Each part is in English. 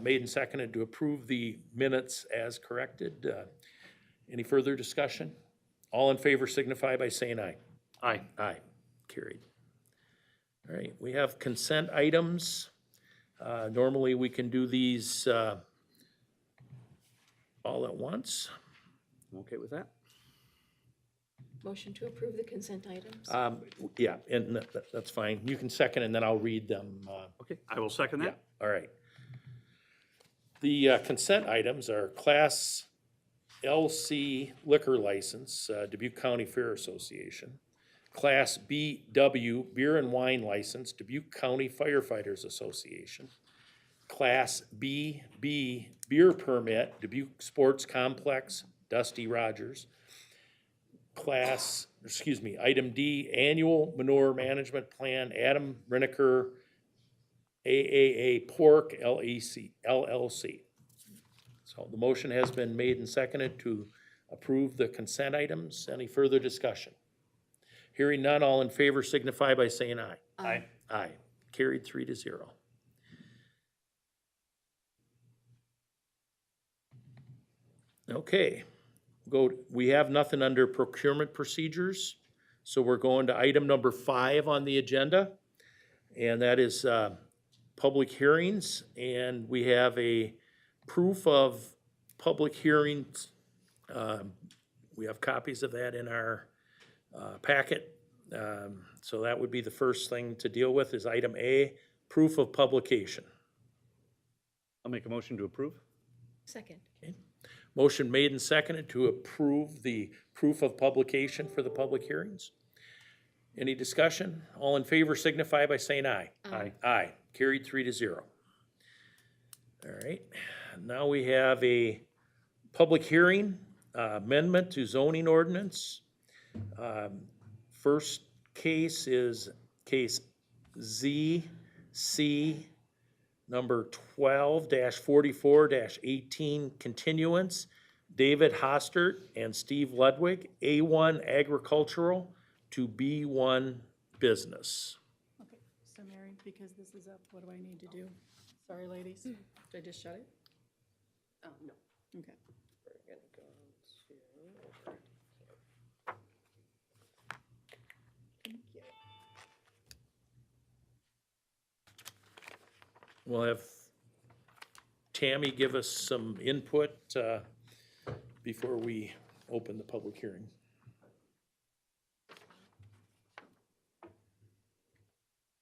made and seconded to approve the minutes as corrected. Any further discussion? All in favor signify by saying aye. Aye. Aye, carried. All right, we have consent items. Normally, we can do these all at once. I'm okay with that. Motion to approve the consent items. Yeah, and that's fine. You can second, and then I'll read them. Okay, I will second Yeah, that. all right. The consent items are Class LC liquor license, Dubuque County Fair Association. Class BW beer and wine license, Dubuque County Firefighters Association. Class BB beer permit, Dubuque Sports Complex, Dusty Rogers. Item D, annual manure management plan, Adam Reniker, AAA Pork LLC. So the motion has been made and seconded to approve the consent items. Any further discussion? Hearing none, all in favor signify by saying aye. Aye. Aye. Carried 3-0. Okay, we have nothing under procurement procedures, so we're going to item number 5 on the agenda, and that is public hearings, and we have a proof of public hearings. We have copies of that in our packet, so that would be the first thing to deal with is item A, proof of publication. I'll make a motion to approve. Second. Okay. Motion made and seconded to approve the proof of publication for the public hearings. Any discussion? All in favor signify by saying aye. Aye. Aye. Carried 3-0. All right. Now we have a public hearing, amendment to zoning ordinance. First case is case ZC number 12-44-18 continuance. David Hostert and Steve Ludwig, A1 agricultural to B1 business. Okay, so Mary, because this is up, what do I need to do? Sorry, ladies, did I just shut it? Oh, no. Okay. We're gonna go to. Thank you. We'll have Tammy give us some input before we open the public hearing.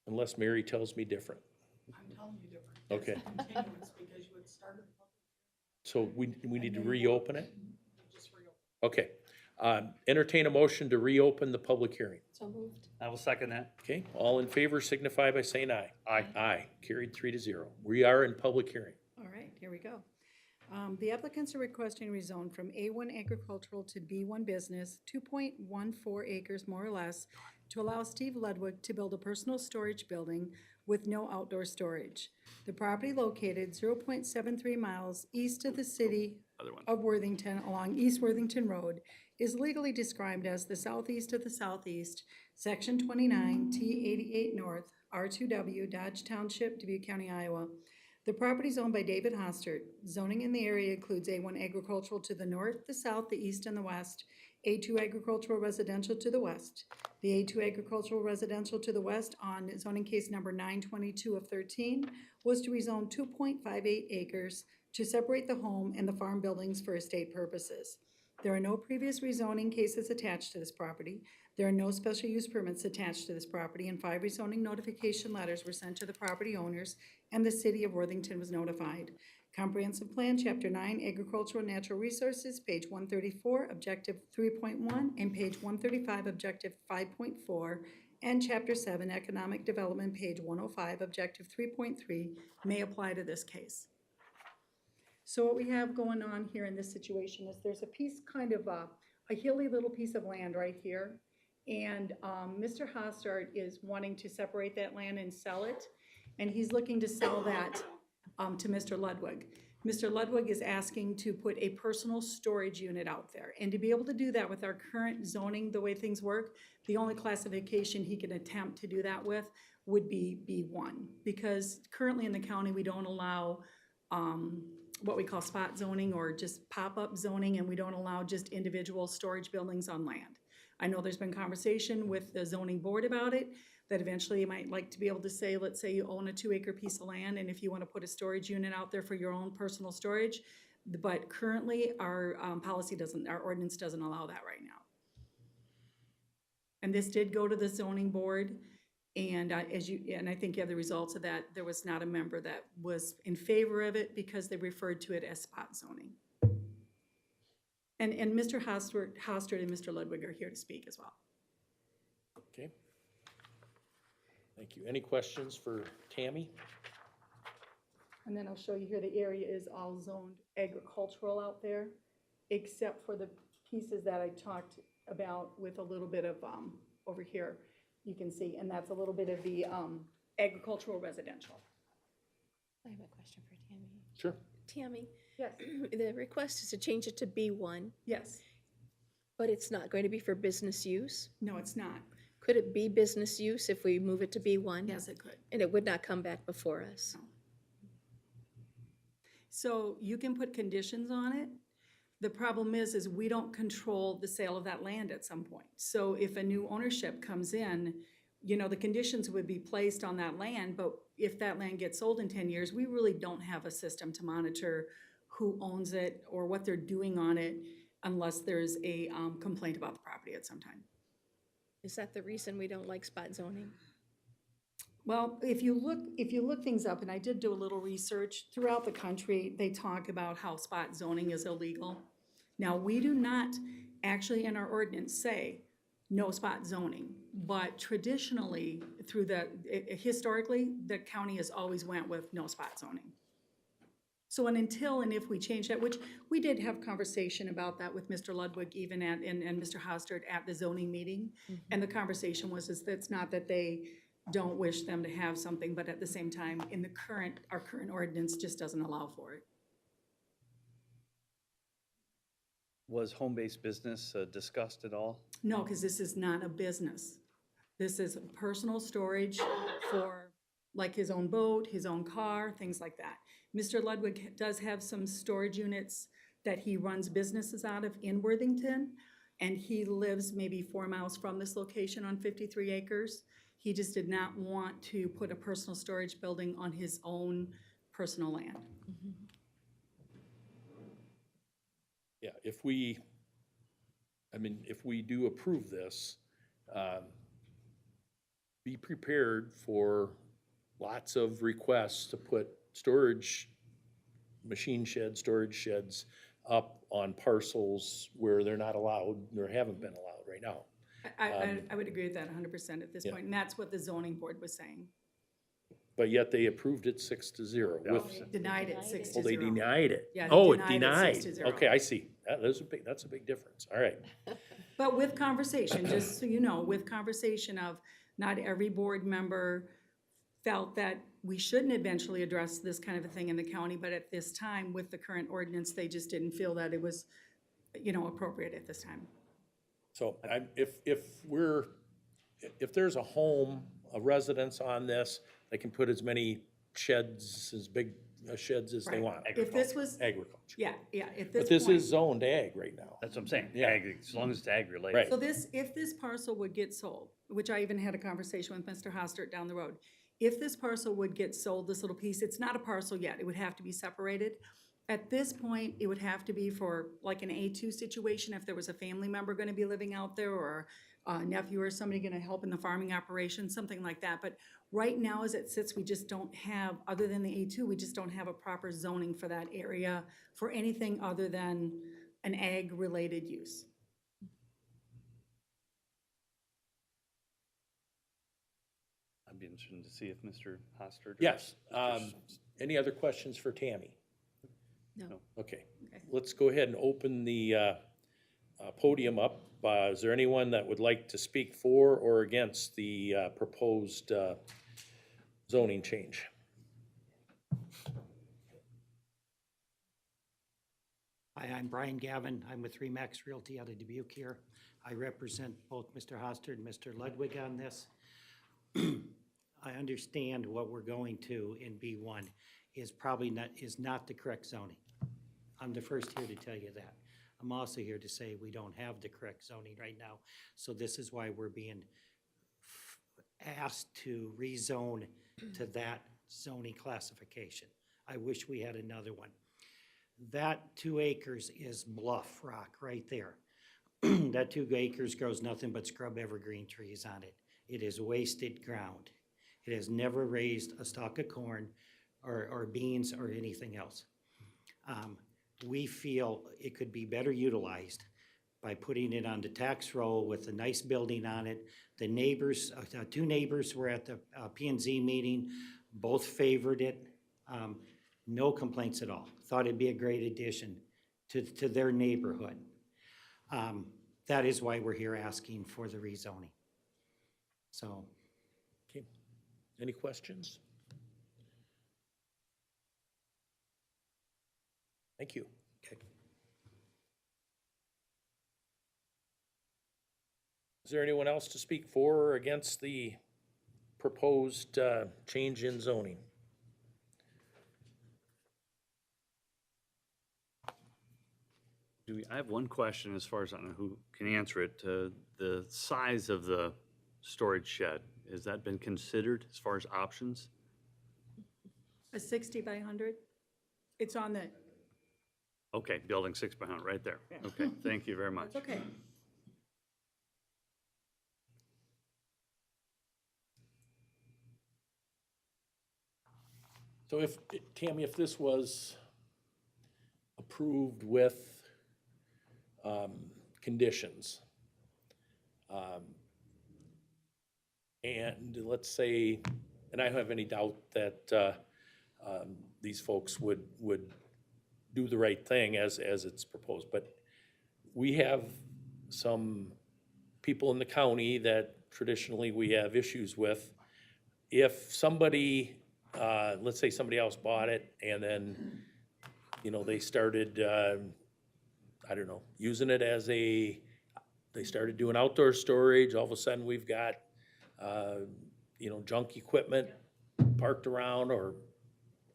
Unless Mary tells me different. I'm telling you different. Okay. It's a continuance because you had started the public. So we need to reopen it? Just reopen. Okay. Entertain a motion to reopen the public hearing. So moved. I will second that. Okay, all in favor signify by saying aye. Aye. Aye, carried 3-0. We are in public hearing. All right, here we go. The applicants are requesting rezone from A1 agricultural to B1 business, 2.14 acres more or less, to allow Steve Ludwig to build a personal storage building with no outdoor storage. The property located 0.73 miles east of the city Other one. of Worthington along East Worthington Road is legally described as the southeast of the southeast, section 29, T88 North, R2W, Dodge Township, Dubuque County, Iowa. The property is owned by David Hostert. Zoning in the area includes A1 agricultural to the north, the south, the east, and the west, A2 agricultural residential to the west. The A2 agricultural residential to the west on zoning case number 922 of 13 was to rezone 2.58 acres to separate the home and the farm buildings for estate purposes. There are no previous rezoning cases attached to this property. There are no special use permits attached to this property, and 5 rezoning notification letters were sent to the property owners, and the city of Worthington was notified. Comprehensive Plan, Chapter 9, Agricultural and Natural Resources, page 134, Objective 3.1, and page 135, Objective 5.4, and Chapter 7, Economic Development, page 105, Objective 3.3, may apply to this case. So what we have going on here in this situation is there's a piece, kind of a hilly little piece of land right here. And Mr. Hostart is wanting to separate that land and sell it. And he's looking to sell that to Mr. Ludwig. Mr. Ludwig is asking to put a personal storage unit out there. And to be able to do that with our current zoning, the way things work, the only classification he can attempt to do that with would be B1. Because currently in the county, we don't allow what we call spot zoning or just pop-up zoning, and we don't allow just individual storage buildings on land. I know there's been conversation with the zoning board about it, that eventually you might like to be able to say, let's say you own a 2-acre piece of land, and if you want to put a storage unit out there for your own personal storage, but currently our policy doesn't, our ordinance doesn't allow that right now. And this did go to the zoning board, and and I think you have the results of that. There was not a member that was in favor of it because they referred to it as spot zoning. And Mr. Hostert and Mr. Ludwig are here to speak as well. Okay. Thank you. Any questions for Tammy? And then I'll show you here, the area is all zoned agricultural out there, except for the pieces that I talked about with a little bit of, over here, you can see, and that's a little bit of the agricultural residential. I have a question for Tammy. Sure. Tammy, Yes. the request is to change it to B1, Yes. but it's not going to be for business use? No, it's not. Could it be business use if we move it to B1? Yes, it could. And it would not come back before us? So you can put conditions on it. The problem is we don't control the sale of that land at some point. So if a new ownership comes in, you know, the conditions would be placed on that land, but if that land gets sold in 10 years, we really don't have a system to monitor who owns it or what they're doing on it unless there's a complaint about the property at some time. Is that the reason we don't like spot zoning? Well, if you look things up, and I did do a little research, throughout the country, they talk about how spot zoning is illegal. Now, we do not actually in our ordinance say no spot zoning, but traditionally, historically, the county has always went with no spot zoning. So until and if we change that, which we did have conversation about that with Mr. Ludwig even and Mr. Hostert at the zoning meeting. And the conversation was it's not that they don't wish them to have something, but at the same time, in our current ordinance just doesn't allow for it. Was home-based business discussed at all? No, because this is not a business. This is personal storage for like his own boat, his own car, things like that. Mr. Ludwig does have some storage units that he runs businesses out of in Worthington, and he lives maybe 4 miles from this location on 53 acres. He just did not want to put a personal storage building on his own personal land. Yeah, if we do approve this, be prepared for lots of requests to put storage sheds up on parcels where they're not allowed or haven't been allowed right now. I would agree with that 100% at this Yeah. point, and that's what the zoning board was saying. But yet they approved it 6-0 Yeah. with, Denied it 6 to oh, they 0. denied it. Yeah, they Oh, it denied it denied. 6-0. Okay, I see. That's a big difference. All right. But with conversation, just so you know, with conversation of not every board member felt that we shouldn't eventually address this kind of a thing in the county, but at this time, with the current ordinance, they just didn't feel that it was, appropriate at this time. So if there's a home, a residence on this, they can put as many sheds, as big sheds as they Right. want. If this was, Agriculture. yeah, if But this this point. is zoned ag right now. That's what I'm saying. Yeah. Ag, as long as it's ag-related. Right. So if this parcel would get sold, which I even had a conversation with Mr. Hostert down the road, if this parcel would get sold, this little piece, it's not a parcel yet, it would have to be separated. At this point, it would have to be for like an A2 situation, if there was a family member gonna be living out there, or a nephew or somebody gonna help in the farming operation, something like that. But right now, as it sits, we just don't have, other than the A2, we just don't have a proper zoning for that area for anything other than an ag-related use. I'd be interested to see if Mr. Hostert. Yes. Any other questions for Tammy? No. Okay. Okay. Let's go ahead and open the podium up. Is there anyone that would like to speak for or against the proposed zoning change? Hi, I'm Brian Gavin. I'm with Remax Realty out of Dubuque here. I represent both Mr. Hostert and Mr. Ludwig on this. I understand what we're going to in B1. is probably not the correct zoning. I'm the first here to tell you that. I'm also here to say we don't have the correct zoning right now. So this is why we're being asked to rezone to that zoning classification. I wish we had another one. That 2 acres is bluff rock right there. That 2 acres grows nothing but scrub evergreen trees on it. It is wasted ground. It has never raised a stalk of corn or beans or anything else. We feel it could be better utilized by putting it on the tax roll with a nice building on it. The neighbors, 2 neighbors were at the P&Z meeting, both favored it. No complaints at all. Thought it'd be a great addition to their neighborhood. That is why we're here asking for the rezoning. So. Okay. Any questions? Thank you. Okay. Is there anyone else to speak for or against the proposed change in zoning? I have one question as far as, I don't know who can answer it. The size of the storage shed, has that been considered as far as options? A 60 by 100? It's on the, Okay, building 6 by 100, right there. Okay, thank you very much. that's okay. So if, Tammy, if this was approved with conditions, and let's say, and I don't have any doubt that these folks would do the right thing as it's proposed, but we have some people in the county that traditionally we have issues with. If somebody, let's say somebody else bought it and then, they started, I don't know, using it as they started doing outdoor storage, all of a sudden we've got, junk equipment parked around or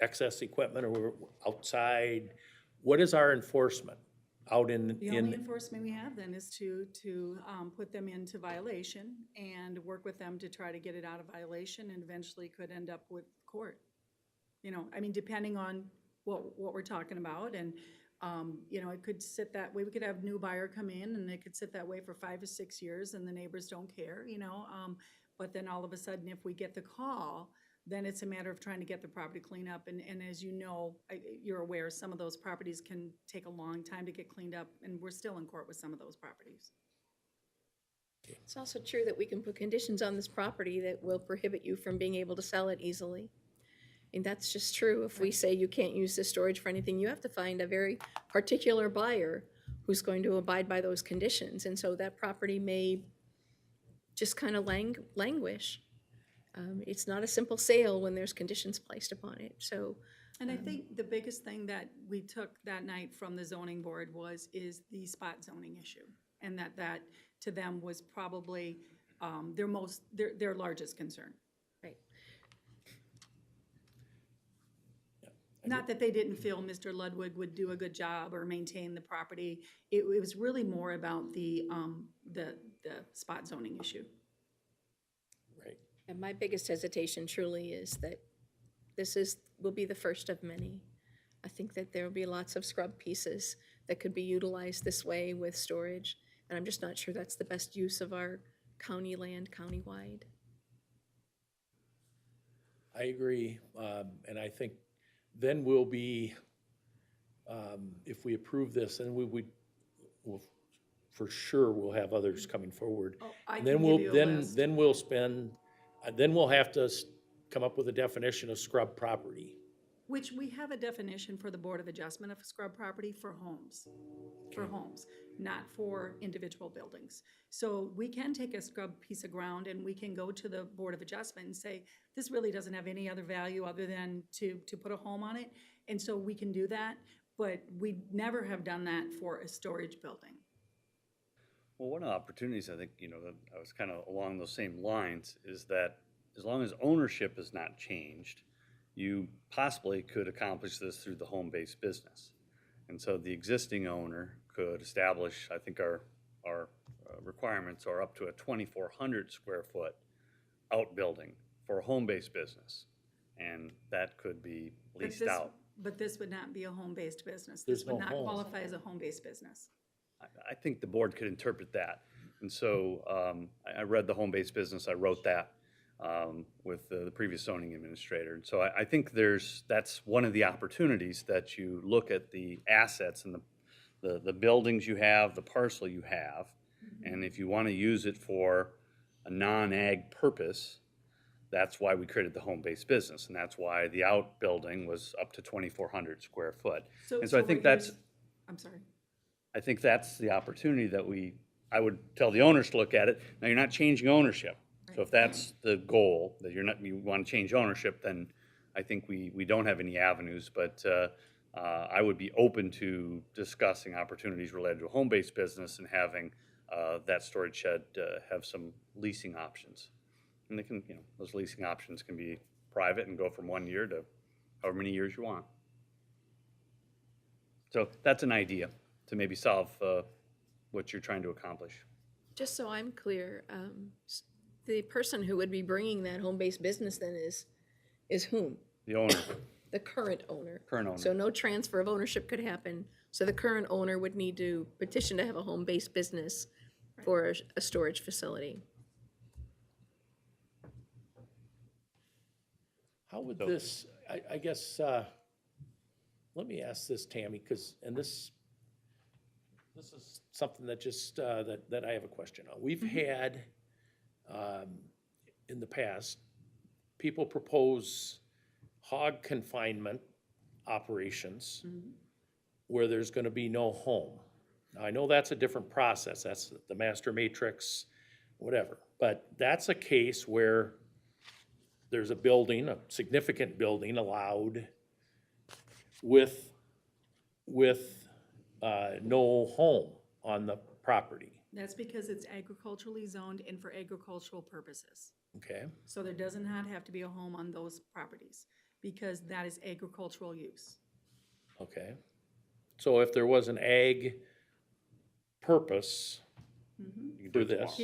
excess equipment or outside. What is our enforcement out The only in, enforcement we have then is to put them into violation and work with them to try to get it out of violation and eventually could end up with court. Depending on what we're talking about and, it could sit that way. We could have new buyer come in and they could sit that way for 5 or 6 years and the neighbors don't care, but then all of a sudden, if we get the call, then it's a matter of trying to get the property cleaned up. And as you know, you're aware, some of those properties can take a long time to get cleaned up, and we're still in court with some of those properties. It's also true that we can put conditions on this property that will prohibit you from being able to sell it easily. And that's just true. If we say you can't use this storage for anything, you have to find a very particular buyer who's going to abide by those conditions. And so that property may just kind of languish. It's not a simple sale when there's conditions placed upon it, so. And I think the biggest thing that we took that night from the zoning board is the spot zoning issue. And that to them was probably their largest concern. Right. Not that they didn't feel Mr. Ludwig would do a good job or maintain the property. It was really more about the spot zoning issue. right? And my biggest hesitation truly is that will be the first of many. I think that there will be lots of scrub pieces that could be utilized this way with storage, and I'm just not sure that's the best use of our county land countywide. I agree, and I think then we'll be, if we approve this, then we'll, for sure, we'll have others coming forward. Oh, I And can then we'll, give you a list. then we'll spend, then we'll have to come up with a definition of scrub property. Which we have a definition for the Board of Adjustment of scrub property for homes. For homes, not for individual buildings. So we can take a scrub piece of ground and we can go to the Board of Adjustment and say, this really doesn't have any other value other than to put a home on it. And so we can do that, but we never have done that for a storage building. Well, one of the opportunities, I think, that I was kind of along those same lines, is that as long as ownership is not changed, you possibly could accomplish this through the home-based business. And so the existing owner could establish, I think our requirements are up to a 2,400 square foot outbuilding for a home-based business. And that could be But leased this- out. But this would not be a home-based business. There's This would no not home. qualify as a home-based business. I think the board could interpret that. And so I read the home-based business, I wrote that with the previous zoning administrator. And so I think that's one of the opportunities that you look at the assets and the buildings you have, the parcel you have, and if you want to use it for a non-ag purpose, that's why we created the home-based business, and that's why the outbuilding was up to 2,400 square foot. And so I think that's, I'm sorry. I think that's the opportunity that I would tell the owners to look at it. Now, you're not changing ownership. So if that's the goal, that you want to change ownership, then I think we don't have any avenues, but I would be open to discussing opportunities related to a home-based business and having that storage shed have some leasing options. And they can, those leasing options can be private and go from 1 year to however many years you want. So that's an idea to maybe solve what you're trying to accomplish. Just so I'm clear, the person who would be bringing that home-based business then is whom? The owner, The current owner. current owner. So no transfer of ownership could happen. So the current owner would need to petition to have a home-based business for a storage facility. How would So- this, I guess, let me ask this, Tammy, because, and this is something that just, that I have a question on. We've had, in the past, people propose hog confinement operations where there's gonna be no home. Now, I know that's a different process, that's the master matrix, whatever, but that's a case where there's a building, a significant building allowed with no home on the property, That's because it's agriculturally zoned and for agricultural purposes. okay? So there does not have to be a home on those properties because that is agricultural use. Okay. So if there was an ag purpose You can for do it this,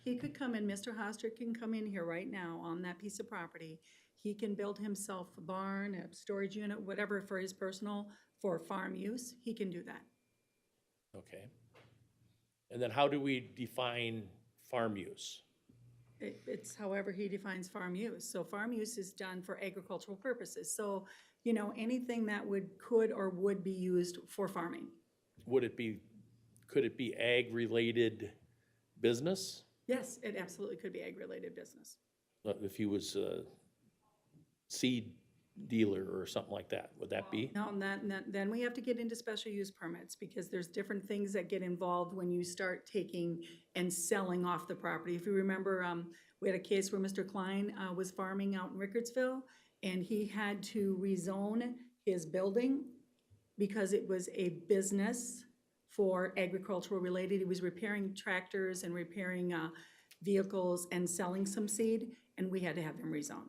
He could come in, Mr. Hoster can come in here right now on that piece of property. He can build himself a barn, a storage unit, whatever for his personal, for farm use, he can do that. okay. And then how do we define farm use? It's however he defines farm use. So farm use is done for agricultural purposes. So, anything that could or would be used for farming. Could it be ag-related business? Yes, it absolutely could be ag-related business. If he was a seed dealer or something like that, would that be? No, then we have to get into special use permits because there's different things that get involved when you start taking and selling off the property. If you remember, we had a case where Mr. Klein was farming out in Rickardsville and he had to rezone his building because it was a business for agricultural related. He was repairing tractors and repairing vehicles and selling some seed, and we had to have him rezone.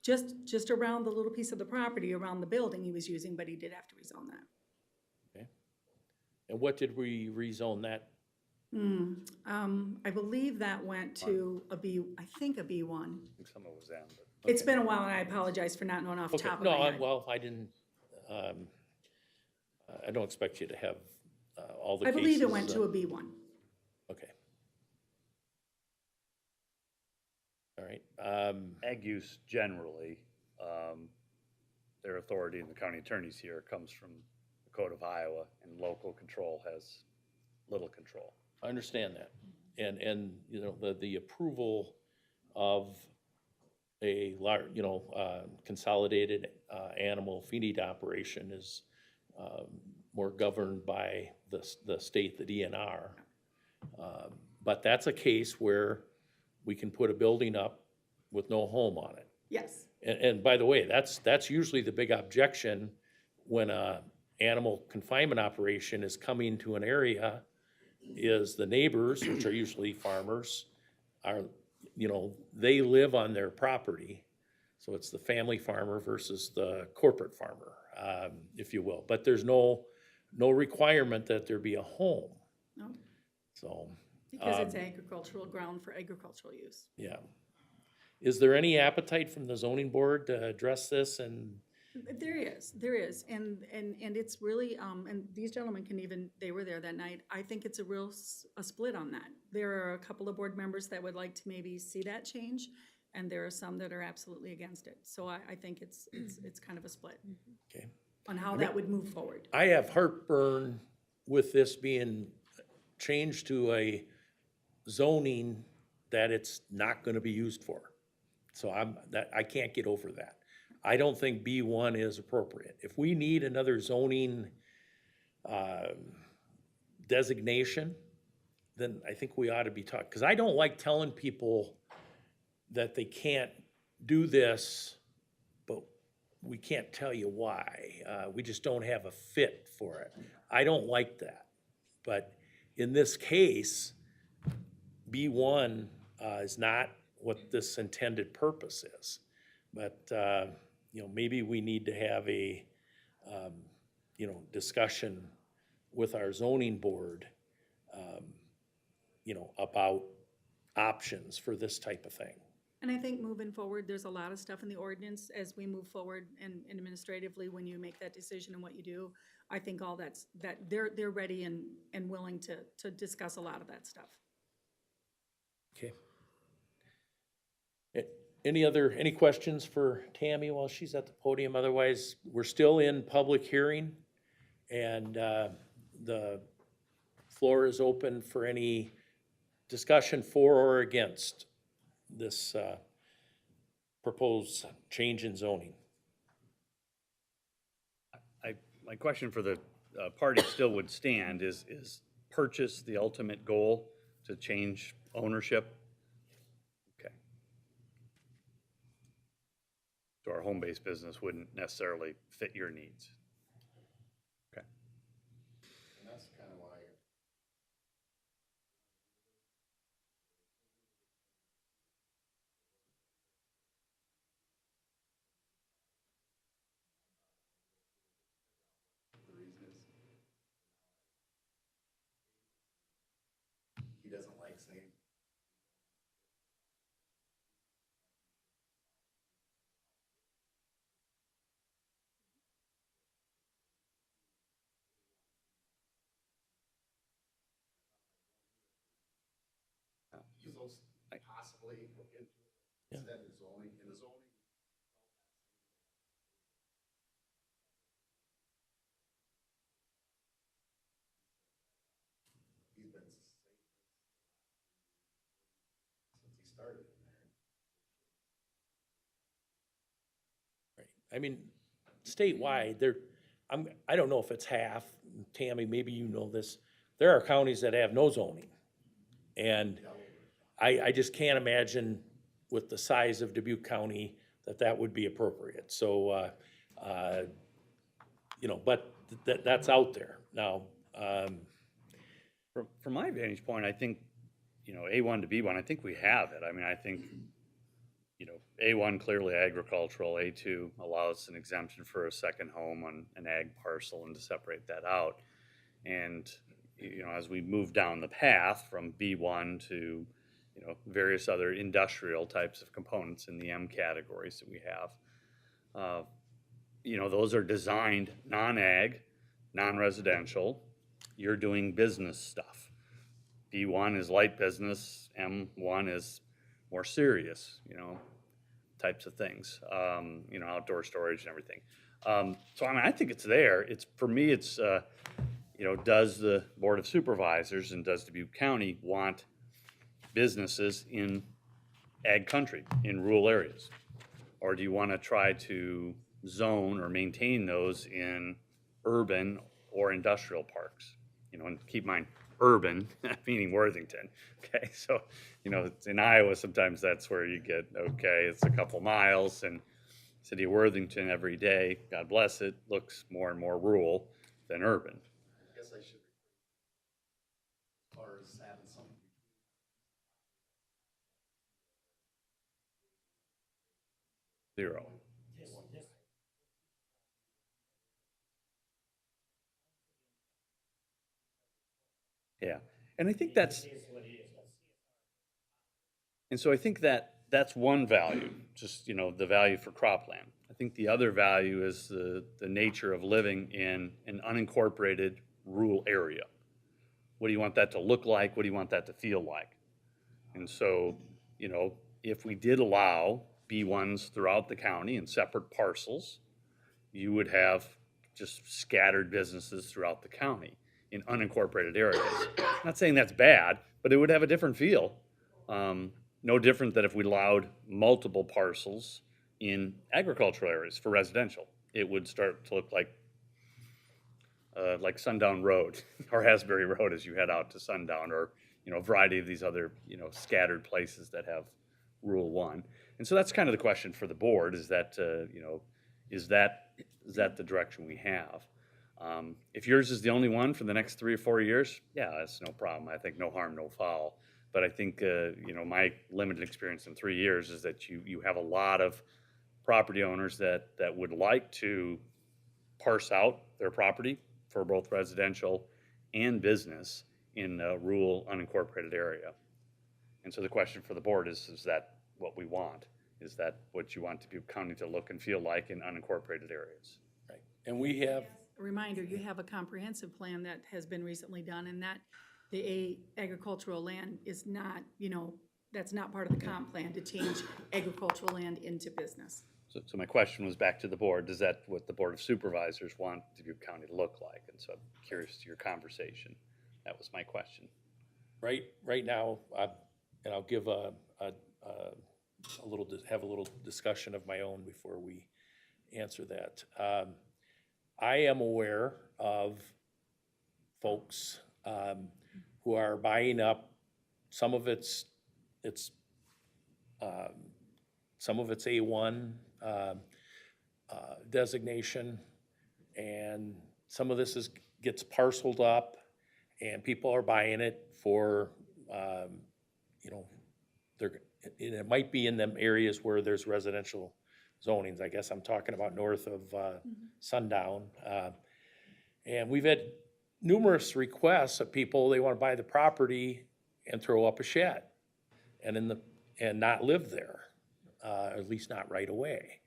Just around the little piece of the property, around the building he was using, but he did have to rezone that. Okay. And what did we rezone that? I believe that went to a B1. I think some of it was M, but. It's been a while, and I apologize for not knowing off the Okay, top of no, my head. well, I didn't, I don't expect you to have all the I cases. believe it went to a B1. Okay. All right, Ag use generally, their authority in the county attorneys here comes from the Code of Iowa, and local control has little control. I understand that. And, the approval of a consolidated, animal feed operation is, more governed by the state, the DNR. But that's a case where we can put a building up with no home on it. Yes. And by the way, that's usually the big objection when a animal confinement operation is coming to an area, is the neighbors, which are usually farmers, they live on their property. So it's the family farmer versus the corporate farmer, if you will. But there's no requirement that there be a home. No, So, because it's agricultural ground for agricultural use. yeah. Is there any appetite from the zoning board to address this? And There is, and it's really, and these gentlemen can even, they were there that night, I think it's a real, a split on that. There are a couple of board members that would like to maybe see that change, and there are some that are absolutely against it. So I think it's kind of a split okay. on how that would move forward. I have heartburn with this being changed to a zoning that it's not gonna be used for. So I can't get over that. I don't think B1 is appropriate. If we need another zoning, designation, then I think we ought to be talking, because I don't like telling people that they can't do this, but we can't tell you why. We just don't have a fit for it. I don't like that. But in this case, B1 is not what this intended purpose is. But, you know, maybe we need to have a, you know, discussion with our zoning board, you know, about options for this type of thing. And I think moving forward, there's a lot of stuff in the ordinance as we move forward and administratively, when you make that decision and what you do, I think all that they're ready and willing to discuss a lot of that stuff. Okay. Any questions for Tammy while she's at the podium? Otherwise, we're still in public hearing, and the floor is open for any discussion for or against this proposed change in zoning. My question for the party still would stand, is purchase the ultimate goal to change ownership? Okay. So our home-based business wouldn't necessarily fit your needs. Okay. And that's kind of why. The reason is, he doesn't like saying. Those possibly look into it, Yeah. instead of zoning, in the zoning. He's been saying this since he started in there. Right. I mean, statewide, I don't know if it's half, Tammy, maybe you know this, there are counties that have no zoning. And I just can't imagine with the size of Dubuque County that would be appropriate. So, you know, but that's out there. Now, From my vantage point, I think, you know, A1 to B1, I think we have it. I mean, I think, you know, A1 clearly agricultural, A2 allows an exemption for a second home on an ag parcel and to separate that out. And, you know, as we move down the path from B1 to, you know, various other industrial types of components in the M categories that we have, you know, those are designed non-ag, non-residential. You're doing business stuff. B1 is light business, M1 is more serious, you know, types of things, you know, outdoor storage and everything. So I mean, I think it's there. It's, for me, it's, you know, does the Board of Supervisors and does Dubuque County want businesses in ag country, in rural areas? Or do you want to try to zone or maintain those in urban or industrial parks? You know, and keep in mind, urban, meaning Worthington, okay? So, you know, in Iowa, sometimes that's where you get, okay, it's a couple miles, and city of Worthington every day, God bless it, looks more and more rural than urban. I guess I should. As far as having something. 0. Yeah, and I think that's, and so I think that that's one value, just, the value for cropland. I think the other value is the nature of living in an unincorporated rural area. What do you want that to look like? What do you want that to feel like? And so, if we did allow B1s throughout the county in separate parcels, you would have just scattered businesses throughout the county in unincorporated areas. Not saying that's bad, but it would have a different feel. No different than if we allowed multiple parcels in agricultural areas for residential. It would start to look like Sundown Road or Asbury Road as you head out to Sundown, or a variety of these other scattered places that have Rural 1. And so that's kind of the question for the board: is that is that the direction we have? If yours is the only one for the next 3 or 4 years, yeah, that's no problem. I think no harm, no foul. But I think my limited experience in 3 years is that you have a lot of property owners that would like to parse out their property for both residential and business in a rural unincorporated area. And so the question for the board is that what we want? Is that what you want Dubuque County to look and feel like in unincorporated areas? Right. And we have, A reminder, you have a comprehensive plan that has been recently done, and that the agricultural land is not, that's not part of the comp plan to change agricultural land into business. So my question was back to the board: is that what the Board of Supervisors want Dubuque County to look like? And so I'm curious to your conversation. That was my question. right now, and I'll give a little discussion of my own before we answer that. I am aware of folks who are buying up, some of it's A1 designation, and some of this gets parceled up, and people are buying it for, it might be in them areas where there's residential zonings. I guess I'm talking about north of Sundown. And we've had numerous requests of people, they want to buy the property and throw up a shed and not live there, at least not right away.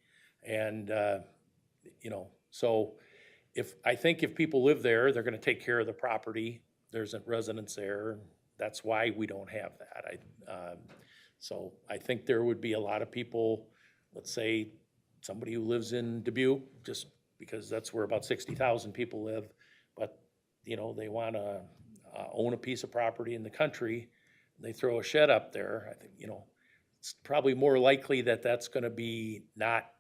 And, so I think if people live there, they're gonna take care of the property. There's a residence there, and that's why we don't have that. So I think there would be a lot of people, let's say, somebody who lives in Dubuque, just because that's where about 60,000 people live, but, they wanna own a piece of property in the country, they throw a shed up there. I think, it's probably more likely that that's gonna be not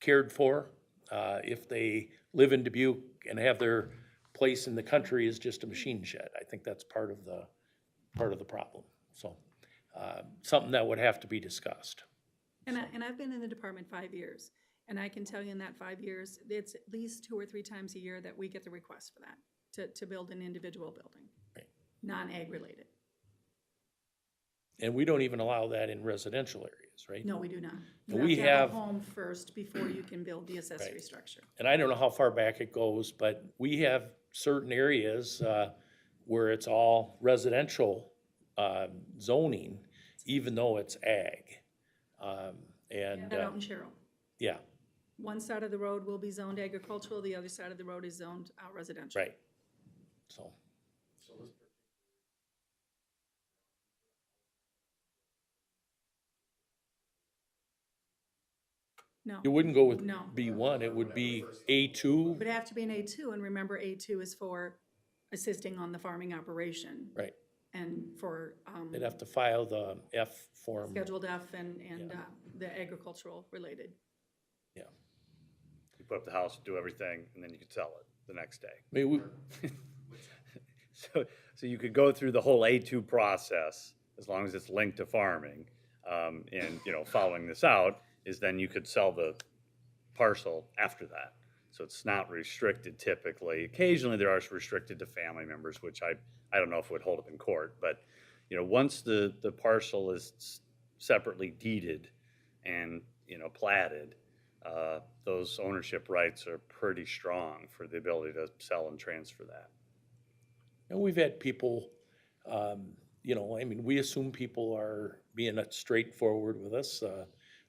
cared for, if they live in Dubuque and have their place in the country is just a machine shed. I think that's part of the problem. So, something that would have to be discussed. And I've been in the department 5 years, and I can tell you in that 5 years, it's at least 2 or 3 times a year that we get the request for that, to build an individual building, Right. non-ag related. And we don't even allow that in residential areas, right? No, we do not. And You we have to have have- a home first before you can build the accessory Right. structure. And I don't know how far back it goes, but we have certain areas where it's all residential zoning, even though it's ag. And, That out in Sherrill. yeah, One side of the road will be zoned agricultural, the other side of the road is zoned residential. right. So, No, it wouldn't go with No. B1, it would be it A2, would have to be an A2, and remember A2 is for assisting on the farming operation right. and for They'd have to file the F form. Scheduled F and the agricultural related. Yeah. You put up the house, do everything, and then you could sell it the next day. Maybe we, So you could go through the whole A2 process, as long as it's linked to farming. And, following this out is then you could sell the parcel after that. So it's not restricted typically. Occasionally there are restricted to family members, which I don't know if it would hold up in court. But, once the parcel is separately deeded and, platted, those ownership rights are pretty strong for the ability to sell and transfer that. And we've had people, I mean, we assume people are being straightforward with us,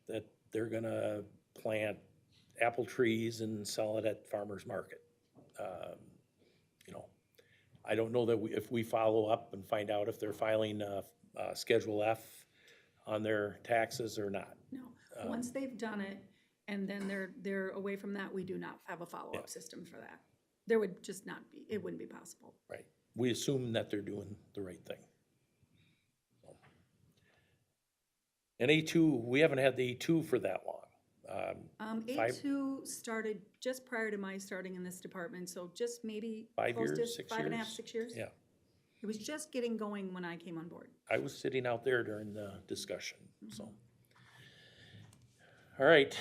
that they're gonna plant apple trees and sell it at farmer's market. Um, You know, I don't know that if we follow up and find out if they're filing Schedule F on their taxes or not. No, once they've done it and then they're away from that, we do not have a Yeah. follow-up system for that. There would just not be, it wouldn't be possible. Right. We assume that they're doing the right thing. And A2, we haven't had the A2 for that long. Five- A2 started just prior to my starting in this department, so just maybe 5 close to years, 6 5.5, years? 6 years. Yeah, It was just getting going when I came on board. I was sitting out there during the discussion, so. All right,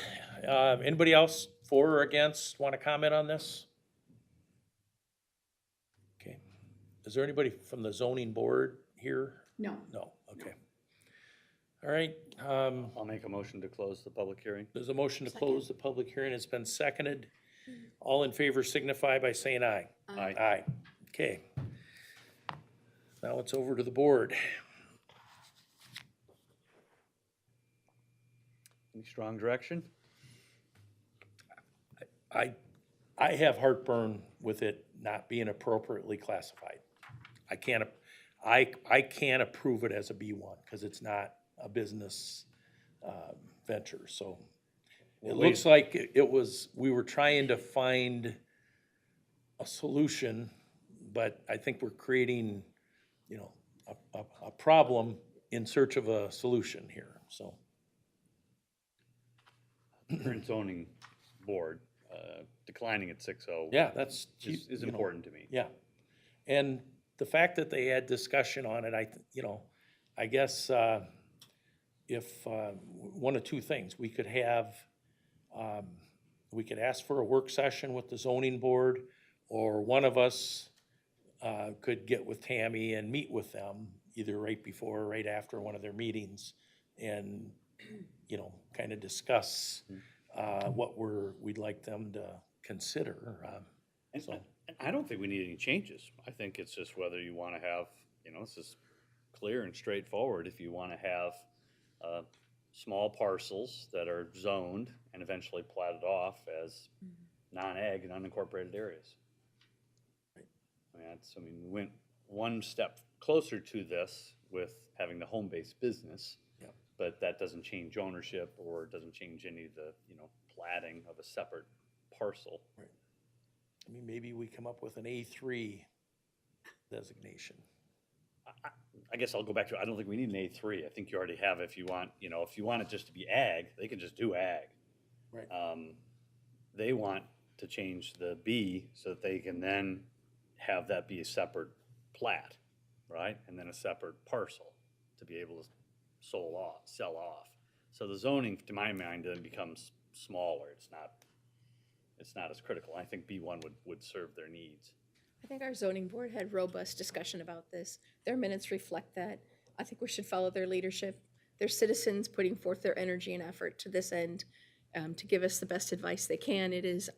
anybody else for or against want to comment on this? Okay, is there anybody from the zoning board here? No. No, okay. All right, I'll make a motion to close the public hearing. there's a motion to close the public hearing, it's been seconded. All in favor signify by saying aye. Aye. Aye, okay. Now it's over to the board. Any strong direction? I have heartburn with it not being appropriately classified. I can't approve it as a B1, because it's not a business, venture, so. It looks like we were trying to find a solution, but I think we're creating, a problem in search of a solution here, so. Current zoning board, declining at 6-0. Yeah, that's. Is important to me. Yeah, and the fact that they had discussion on it, I guess, if, one of two things, we could ask for a work session with the zoning board, or one of us, could get with Tammy and meet with them, either right before or right after one of their meetings, and, kind of discuss, what we'd like them to consider, And so. I don't think we need any changes. I think it's just whether you want to have, this is clear and straightforward. If you want to have small parcels that are zoned and eventually platted off as non-ag and unincorporated areas. We went one step closer to this with having the home-based business. Yep. But that doesn't change ownership or doesn't change any of the, platting of a separate parcel. Maybe we come up with an A3 designation. I guess I'll go back to, I don't think we need an A3. I think you already have, if you want it just to be ag, they can just do ag. Right. They want to change the B so that they can then have that be a separate plat, right? And then a separate parcel to be able to sell off. So the zoning, to my mind, then becomes smaller. It's not as critical. I think B1 would serve their needs. I think our zoning board had robust discussion about this. Their minutes reflect that. I think we should follow their leadership. They're citizens putting forth their energy and effort to this end, to give us the best advice they can. It is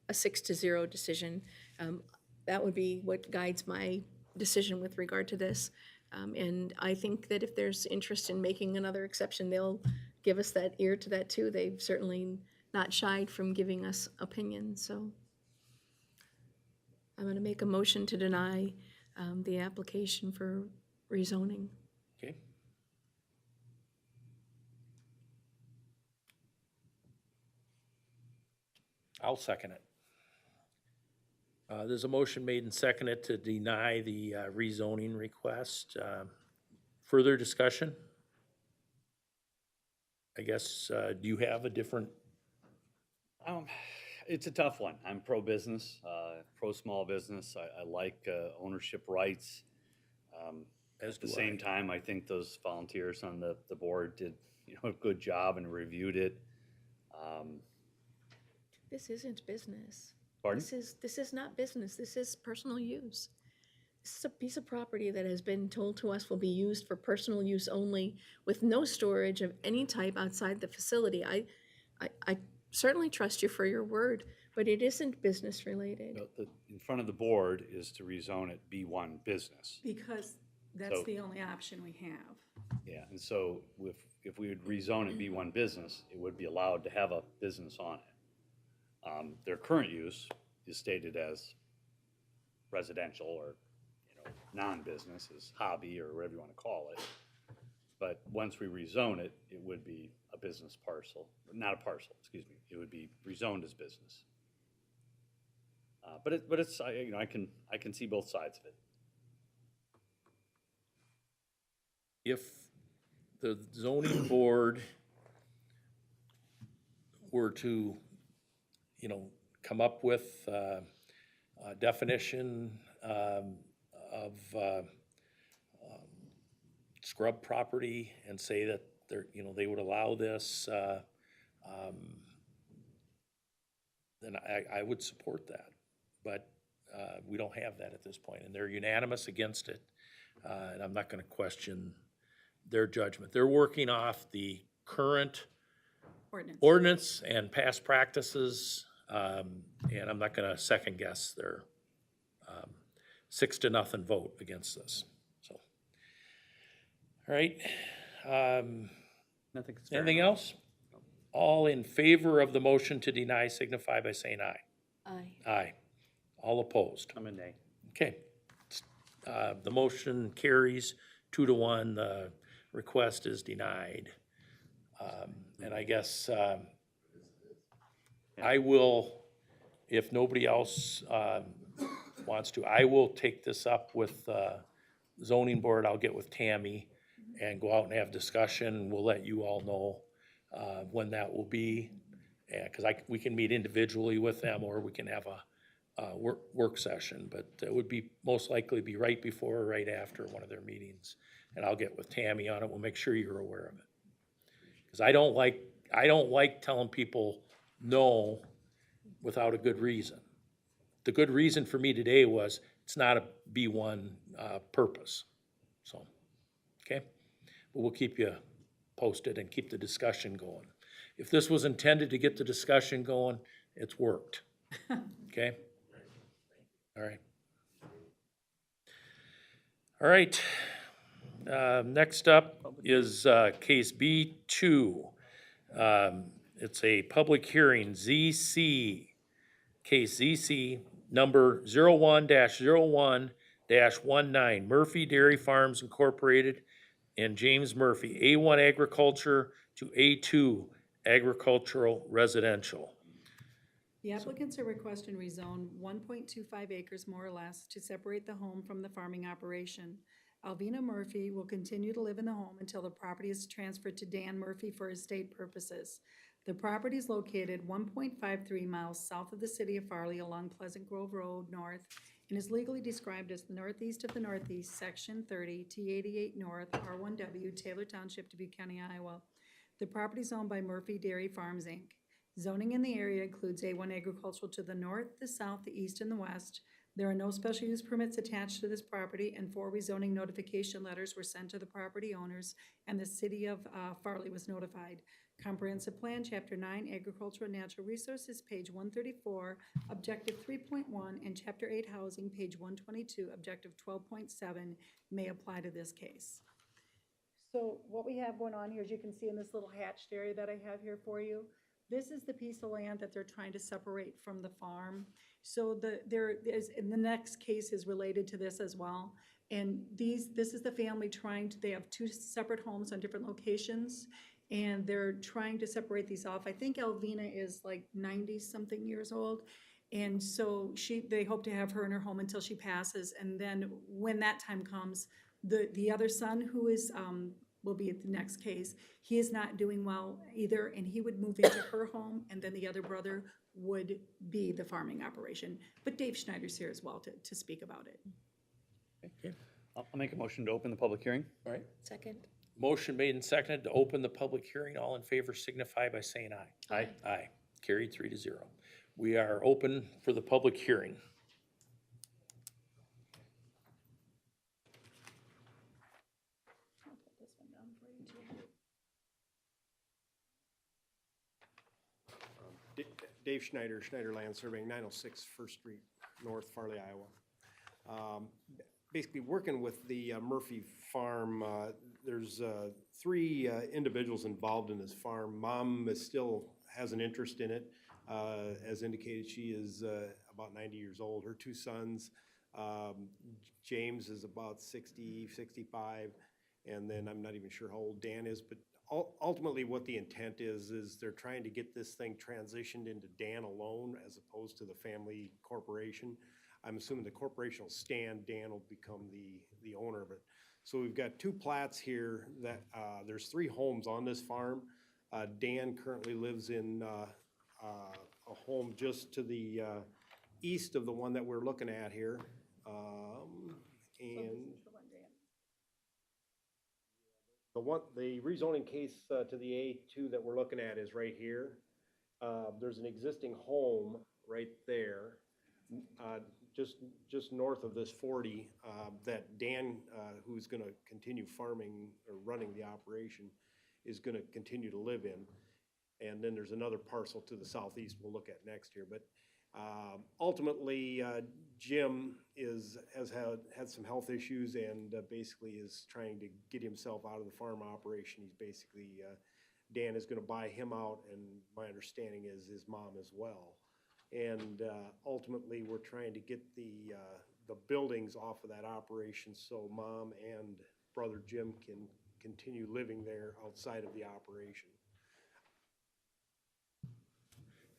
a 6-0 decision. That would be what guides my decision with regard to this. And I think that if there's interest in making another exception, they'll give us that ear to that too. They've certainly not shied from giving us opinions, so. I'm going to make a motion to deny the application for rezoning. Okay. I'll second it. There's a motion made and seconded to deny the rezoning request. Further discussion? I guess, do you have a different? It's a tough one. I'm pro-business, pro-small business. I like ownership rights. At the same time, I think those volunteers on the board did a good job and reviewed it. This isn't business. Pardon? This is not business. This is personal use. This is a piece of property that has been told to us will be used for personal use only, with no storage of any type outside the facility. I certainly trust you for your word, but it isn't business related. In front of the board is to rezone it B1 business. Because that's So- the only option we have. Yeah, and so if we would rezone it B1 business, it would be allowed to have a business on it. Their current use is stated as residential or, non-business, as hobby or whatever you want to call it. But once we rezone it, it would be a business parcel, not a parcel, excuse me. It would be rezoned as business. But it's, I can see both sides of it. If the zoning board were to, come up with a definition of scrub property and say that they're, they would allow this, then I would support that. But we don't have that at this point, and they're unanimous against it. And I'm not gonna question their judgment. They're working off the current ordinance and past practices, and I'm not gonna second guess their 6-0 vote against this, so. All right, I think it's fair anything enough. else? All in favor of the motion to deny signify by saying aye. Aye. Aye. All opposed? I'm a nay. Okay. The motion carries 2-1. The request is denied. And I guess I will, if nobody else wants to, I will take this up with zoning board. I'll get with Tammy and go out and have discussion. We'll let you all know when that will be. Yeah, because we can meet individually with them, or we can have a work session, but it would be, most likely be right before or right after one of their meetings. And I'll get with Tammy on it. We'll make sure you're aware of it. Because I don't like telling people no without a good reason. The good reason for me today was it's not a B1 purpose. So, okay? But we'll keep you posted and keep the discussion going. If this was intended to get the discussion going, it's worked. Okay? All right. All right. Next up is case B2. It's a public hearing, ZC, case ZC number 01-01-19, Murphy Dairy Farms Incorporated and James Murphy, A1 Agriculture to A2 Agricultural Residential. The applicants are requesting rezone 1.25 acres more or less to separate the home from the farming operation. Alvina Murphy will continue to live in the home until the property is transferred to Dan Murphy for estate purposes. The property is located 1.53 miles south of the city of Farley along Pleasant Grove Road North and is legally described as the northeast of the Northeast, Section 30, T88 North, R1W, Taylor Township, Dubuque County, Iowa. The property is owned by Murphy Dairy Farms, Inc. Zoning in the area includes A1 agricultural to the north, the south, the east, and the west. There are no special use permits attached to this property, and 4 rezoning notification letters were sent to the property owners, and the city of Farley was notified. Comprehensive Plan, Chapter 9, Agricultural and Natural Resources, page 134, Objective 3.1, and Chapter 8, Housing, page 122, Objective 12.7, may apply to this case. So what we have going on here, as you can see in this little hatched area that I have here for you, this is the piece of land that they're trying to separate from the farm. So and the next case is related to this as well. And this is the family they have 2 separate homes on different locations, and they're trying to separate these off. I think Alvina is like 90-something years old. And so they hope to have her in her home until she passes. And then when that time comes, the other son, who is, will be at the next case, he is not doing well either, and he would move into her home, and then the other brother would be the farming operation. But Dave Schneider's here as well to speak about it. Okay. I'll make a motion to open the public hearing. All right. Second. Motion made and seconded to open the public hearing. All in favor signify by saying aye. Aye. Aye. Carried 3-0. We are open for the public hearing. I'll put this one down for you too. Dave Schneider, Schneider Land Surveying, 906 First Street, North Farley, Iowa. Basically, working with the Murphy farm, there's 3 individuals involved in this farm. Mom still has an interest in it. As indicated, she is about 90 years old. Her 2 sons, James is about 60, 65, and then I'm not even sure how old Dan is, but ultimately what the intent is they're trying to get this thing transitioned into Dan alone as opposed to the family corporation. I'm assuming the corporation will stand, Dan will become the owner of it. So we've got 2 plats here that, there's 3 homes on this farm. Dan currently lives in a home just to the east of the one that we're looking at here. And the rezoning case to the A2 that we're looking at is right here. There's an existing home right there, just north of this 40, that Dan, who's gonna continue farming or running the operation, is gonna continue to live in. And then there's another parcel to the southeast we'll look at next year. But ultimately, Jim has had some health issues and basically is trying to get himself out of the farm operation. He's basically, Dan is gonna buy him out, and my understanding is his mom as well. And ultimately, we're trying to get the buildings off of that operation so Mom and brother Jim can continue living there outside of the operation.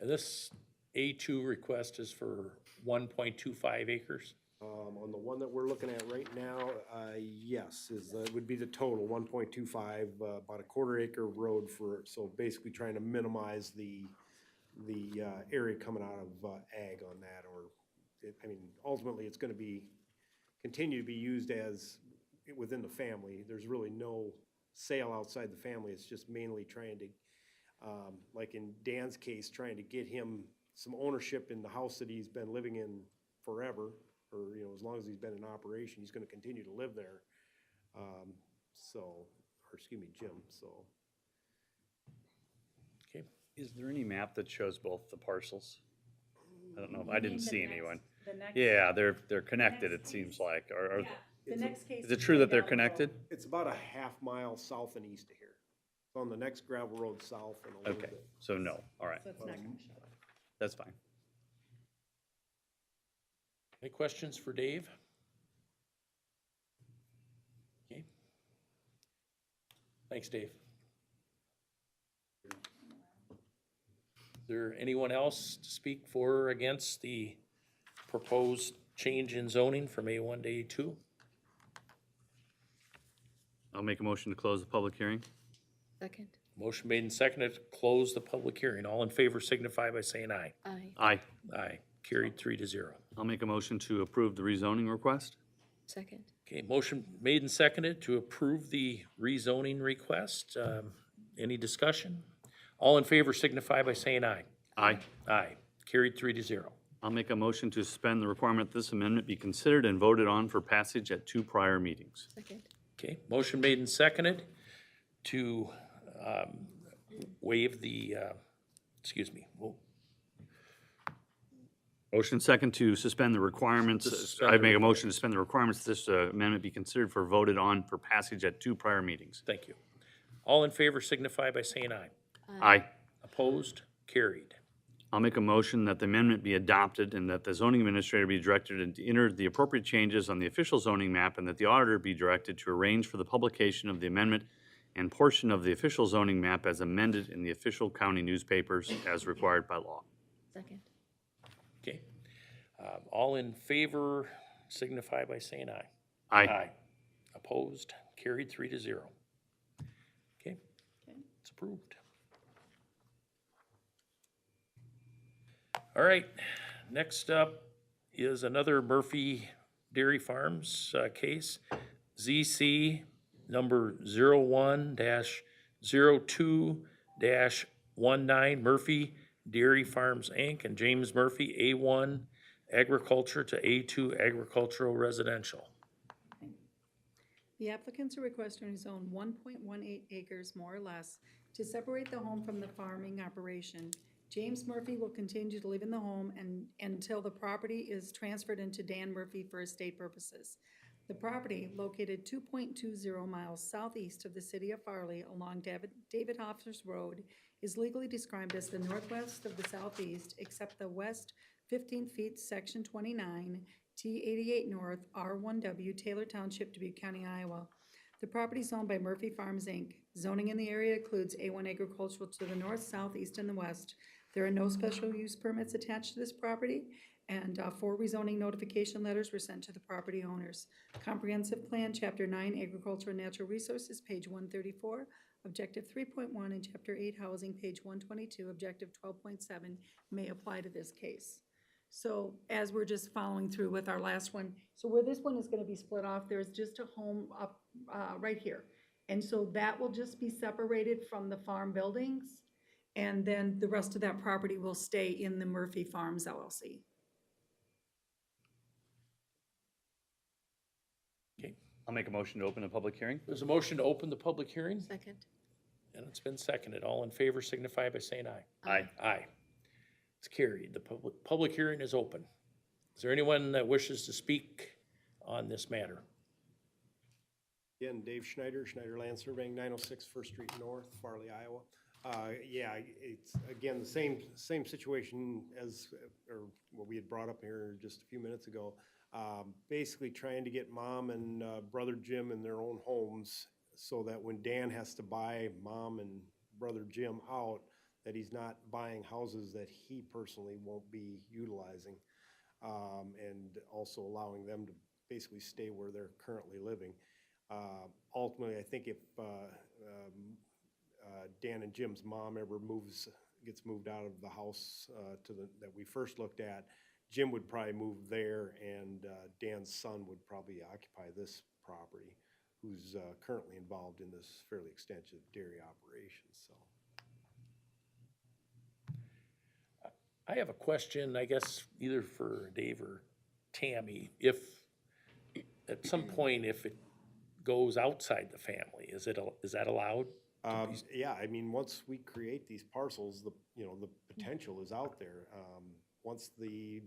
And this A2 request is for 1.25 acres? On the one that we're looking at right now, yes, would be the total, 1.25, about a quarter acre road so basically trying to minimize the area coming out of ag on that, ultimately it's gonna continue to be used as within the family. There's really no sale outside the family. It's just mainly trying to, like in Dan's case, trying to get him some ownership in the house that he's been living in forever, or, as long as he's been in operation, he's gonna continue to live there. Jim, so. Okay, Is there any map that shows both the parcels? I don't know, I didn't see anyone. The next. Yeah, they're connected, it next seems case. like. Are The next case. is it true that they're down the road. connected? It's about a half mile south and east of here. It's on the next gravel road south and a little Okay, bit. so no, all right, So it's not gonna show up. that's fine. any questions for Dave? Okay. Thanks, Dave. Is there anyone else to speak for or against the proposed change in zoning from A1 to A2? I'll make a motion to close the public hearing. Second. Motion made and seconded to close the public hearing. All in favor signify by saying aye. Aye. Aye. Aye. Carried 3-0. I'll make a motion to approve the rezoning request. Second. Okay, motion made and seconded to approve the rezoning request. Any discussion? All in favor signify by saying aye. Aye. Aye. Carried 3-0. I'll make a motion to suspend the requirement that this amendment be considered and voted on for passage at 2 prior meetings. Second. Okay, motion made and seconded to waive the, Motion second to suspend the requirements. suspend I the make a motion to suspend the requirements that this amendment be considered for voted on for passage at 2 prior meetings. thank you. All in favor signify by saying aye. Aye. Opposed? Carried. I'll make a motion that the amendment be adopted and that the zoning administrator be directed to enter the appropriate changes on the official zoning map and that the auditor be directed to arrange for the publication of the amendment and portion of the official zoning map as amended in the official county newspapers as required by law. Second. Okay. All in favor signify by saying aye. Aye. Opposed? Carried 3-0. Okay, it's approved. All right, next up is another Murphy Dairy Farms case, ZC number 01-02-19, Murphy Dairy Farms, Inc., and James Murphy, A1 Agriculture to A2 Agricultural Residential. The applicants are requesting to zone 1.18 acres more or less to separate the home from the farming operation James Murphy will continue to live in the home until the property is transferred into Dan Murphy for estate purposes. The property, located 2.20 miles southeast of the city of Farley along David Hoffers Road, is legally described as the northwest of the southeast, except the west 15 feet, section 29, T88 North, R1W, Taylor Township, Dubuque County, Iowa. The property is owned by Murphy Farms, Inc. Zoning in the area includes A1 agricultural to the north, south, east, and the west. There are no special use permits attached to this property, and 4 rezoning notification letters were sent to the property owners. Comprehensive Plan, Chapter 9, Agriculture and Natural Resources, page 134, Objective 3.1, and Chapter 8, Housing, page 122, Objective 12.7, may apply to this case. So as we're just following through with our last one, so where this one is gonna be split off, there's just a home up, right here. And so that will just be separated from the farm buildings, and then the rest of that property will stay in the Murphy Farms LLC. Okay, I'll make a motion to open a public hearing. there's a motion to open the public hearing, Second. and it's been seconded. All in favor signify by saying aye. Aye. Aye. It's carried. The public hearing is open. Is there anyone that wishes to speak on this matter? Again, Dave Schneider, Schneider Land Surveying, 906 First Street North, Farley, Iowa. Yeah, it's, again, the same situation as, or what we had brought up here just a few minutes ago. Basically trying to get mom and brother Jim in their own homes so that when Dan has to buy mom and brother Jim out, that he's not buying houses that he personally won't be utilizing. And also allowing them to basically stay where they're currently living. Ultimately, I think if Dan and Jim's mom ever gets moved out of the house that we first looked at, Jim would probably move there, and Dan's son would probably occupy this property, who's currently involved in this fairly extensive dairy operation, so. I have a question, I guess, either for Dave or Tammy. If, at some point, if it goes outside the family, is that allowed? Yeah, I mean, once we create these parcels, the potential is out there. Once the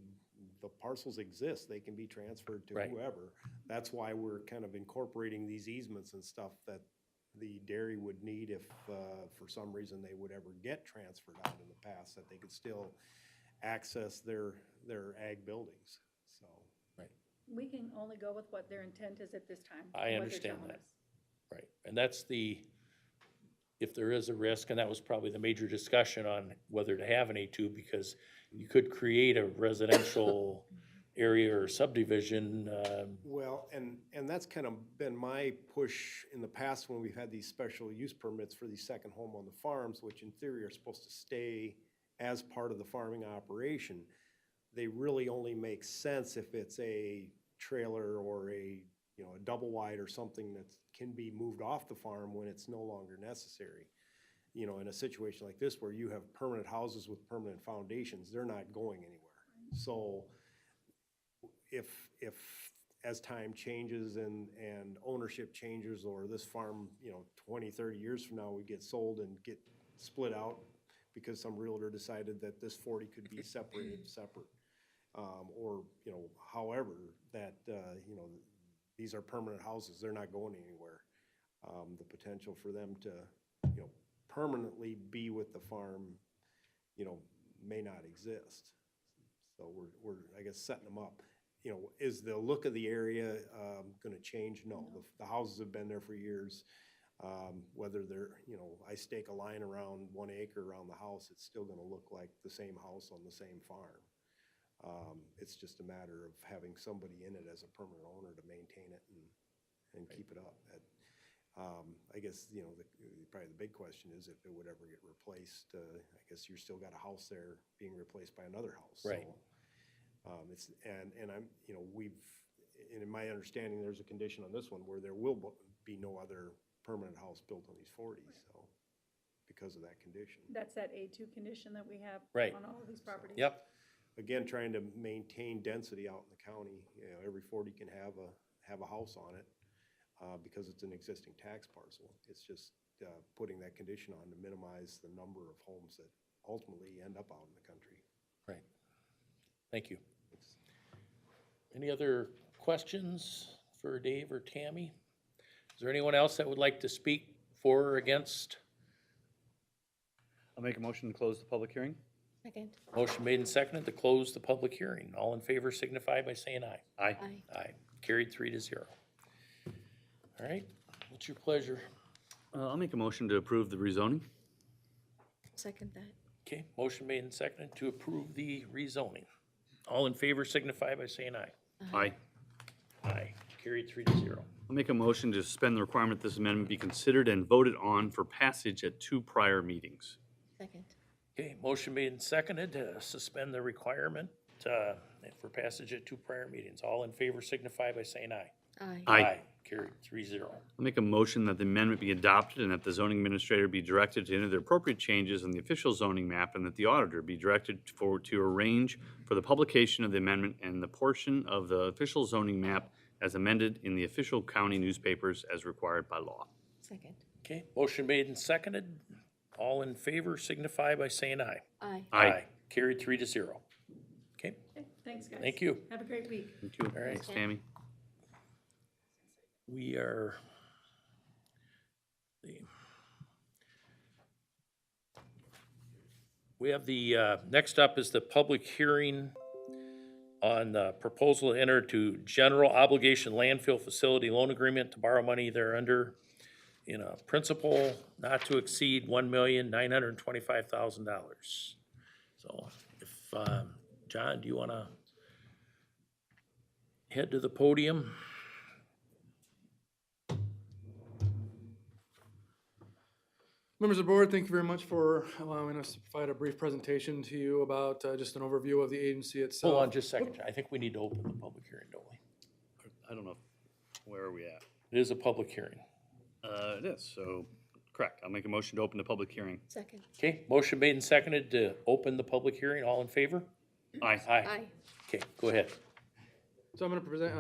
parcels exist, they can be transferred to Right. whoever. That's why we're kind of incorporating these easements and stuff that the dairy would need if, for some reason, they would ever get transferred out in the past, that they could still access their ag buildings, so. We can only go with what their intent is at this time. I what they're understand telling that. us. Right, and that's if there is a risk, and that was probably the major discussion on whether to have an A2, because you could create a residential area or subdivision. Well, and that's kind of been my push in the past when we've had these special use permits for these second home on the farms, which in theory are supposed to stay as part of the farming operation. They really only make sense if it's a trailer or a double wide or something that can be moved off the farm when it's no longer necessary. In a situation like this where you have permanent houses with permanent foundations, they're not going anywhere. So if as time changes and ownership changes, or this farm, 20, 30 years from now, we get sold and get split out because some realtor decided that this 40 could be separated separate. Or, however, that, these are permanent houses, they're not going anywhere. The potential for them to, permanently be with the farm, may not exist. So we're, I guess, setting them up. Is the look of the area gonna change? No. The houses have been there for years. Whether they're, I stake a line around 1 acre around the house, it's still gonna look like the same house on the same farm. It's just a matter of having somebody in it as a permanent owner to maintain it and keep it up. I guess, probably the big question is if it would ever get replaced. I guess you're still got a house there being replaced by another house. Right. So, it's, and I'm, and in my understanding, there's a condition on this one where there will be no other permanent house built on these 40s, so, because of that condition. That's that A2 condition that we have Right. on all of these properties. Yep, Again, trying to maintain density out in the county. Every 40 can have a house on it because it's an existing tax parcel. It's just putting that condition on to minimize the number of homes that ultimately end up out in the country. Right. Thank you. Any other questions for Dave or Tammy? Is there anyone else that would like to speak for or against? I'll make a motion to close the public hearing. Second. Motion made and seconded to close the public hearing. All in favor signify by saying aye. Aye. Aye. Aye. Carried 3-0. All right, what's your pleasure? I'll make a motion to approve the rezoning. Second that. Okay, motion made and seconded to approve the rezoning. All in favor signify by saying aye. Aye. Aye. Carried 3-0. I'll make a motion to suspend the requirement this amendment be considered and voted on for passage at 2 prior meetings. Second. Okay, motion made and seconded to suspend the requirement for passage at 2 prior meetings. All in favor signify by saying aye. Aye. Aye. Carried 3-0. I'll make a motion that the amendment be adopted and that the zoning administrator be directed to enter the appropriate changes in the official zoning map and that the auditor be directed to arrange for the publication of the amendment and the portion of the official zoning map as amended in the official county newspapers as required by law. Second. Okay, motion made and seconded. All in favor signify by saying aye. Aye. Aye. Carried 3-0. Okay, Okay, thanks, guys. thank you. Have a great week. Thank you. All right. Thanks, Tammy. We are. We have the, next up is the public hearing on the proposal to enter to general obligation landfill facility loan agreement to borrow money thereunder in a principal not to exceed $1,925,000. So if, John, do you want to head to the podium? Members of the board, thank you very much for allowing us to provide a brief presentation to you about just an overview of the agency itself. Hold on just a second, John. I think we need to open the public hearing, don't we? I don't know, where are we at? It is a public hearing. It is, so, correct. I'll make a motion to open the public hearing. Second. Okay, motion made and seconded to open the public hearing. All in favor? Aye. Aye. Okay, go ahead. So I'm going to present,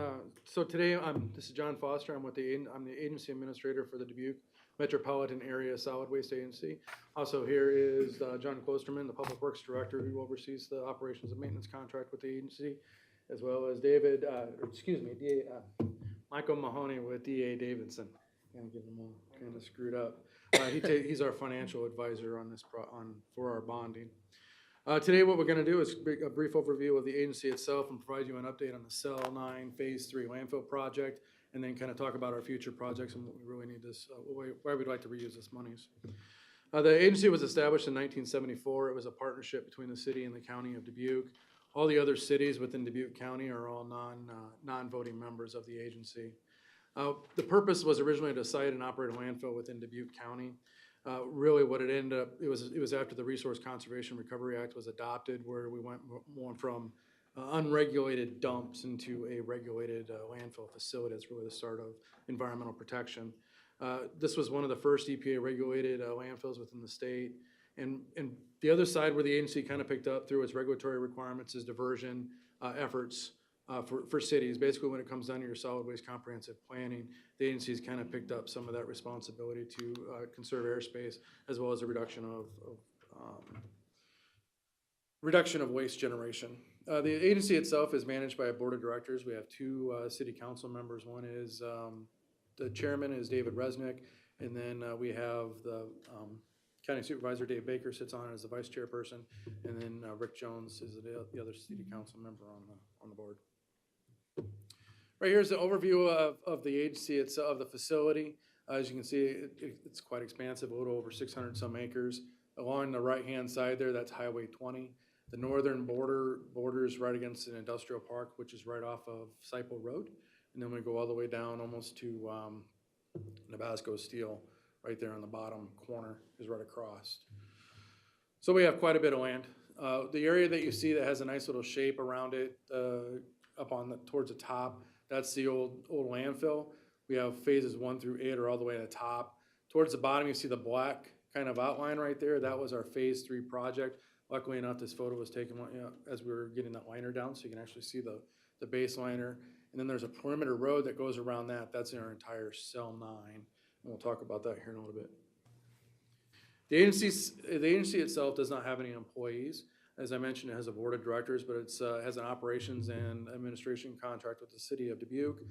so today, this is John Foster. I'm I'm the agency administrator for the Dubuque Metropolitan Area Solid Waste Agency. Also here is John Klosterman, the Public Works Director, who oversees the operations and maintenance contract with the agency, as well as Michael Mahoney with DA Davidson. Kind of getting them all kind of screwed up. He's our financial advisor on this for our bonding. Today, what we're going to do is a brief overview of the agency itself and provide you an update on the Cell 9 Phase 3 landfill project, and then kind of talk about our future projects and what we really need this, why we'd like to reuse this monies. The agency was established in 1974. It was a partnership between the city and the county of Dubuque. All the other cities within Dubuque County are all non-voting members of the agency. The purpose was originally to site and operate a landfill within Dubuque County. Really what it ended up, it was after the Resource Conservation Recovery Act was adopted, where we went more from unregulated dumps into a regulated landfill facility. That's really the start of environmental protection. This was one of the first EPA regulated landfills within the state. And the other side where the agency kind of picked up through its regulatory requirements is diversion efforts for cities. Basically, when it comes down to your solid waste comprehensive planning, the agency's kind of picked up some of that responsibility to conserve airspace, as well as a reduction of waste generation. The agency itself is managed by a board of directors. We have two city council members. One is the chairman is David Resnick, and then we have the county supervisor Dave Baker sits on as the vice chairperson, and then Rick Jones is the other city council member on the board. Right here is the overview of the agency itself, of the facility. As you can see, it's quite expansive, a little over 600 some acres. Along the right-hand side there, that's Highway 20. The northern borders right against an industrial park, which is right off of Sipel Road. And then we go all the way down almost to Nabasco Steel. Right there on the bottom corner is right across. So we have quite a bit of land. The area that you see that has a nice little shape around it up on towards the top, that's the old landfill. We have phases 1 through 8 are all the way at the top. Towards the bottom, you see the black kind of outline right there. That was our phase 3 project. Luckily enough, this photo was taken as we were getting that liner down, so you can actually see the base liner. And then there's a perimeter road that goes around that. That's in our entire Cell 9. And we'll talk about that here in a little bit. The agency itself does not have any employees. As I mentioned, it has a board of directors, but it's has an operations and administration contract with the city of Dubuque.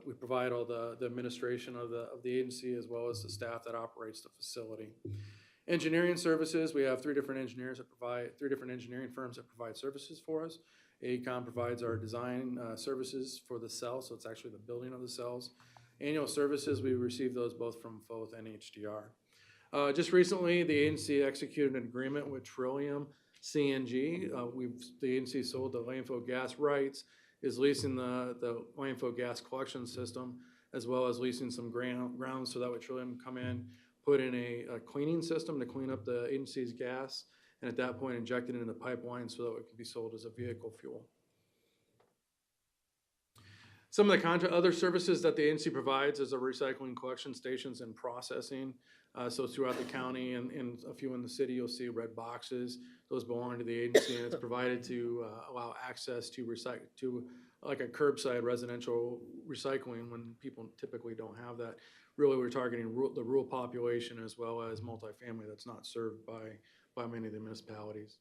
We provide all the administration of the agency as well as the staff that operates the facility. Engineering services, we have three different engineering firms that provide services for us. AECOM provides our design services for the cell, so it's actually the building of the cells. Annual services, we receive those both from FOTH and HDR. Just recently, the agency executed an agreement with Trillium CNG. The agency sold the landfill gas rights, is leasing the landfill gas collection system, as well as leasing some grounds so that way Trillium come in, put in a cleaning system to clean up the agency's gas, and at that point inject it into the pipeline so that it can be sold as a vehicle fuel. Some of the other services that the agency provides is a recycling collection stations and processing. So throughout the county and a few in the city, you'll see red boxes. Those belong to the agency, and it's provided to allow access to like a curbside residential recycling when people typically don't have that. Really, we're targeting the rural population as well as multifamily that's not served by many of the municipalities.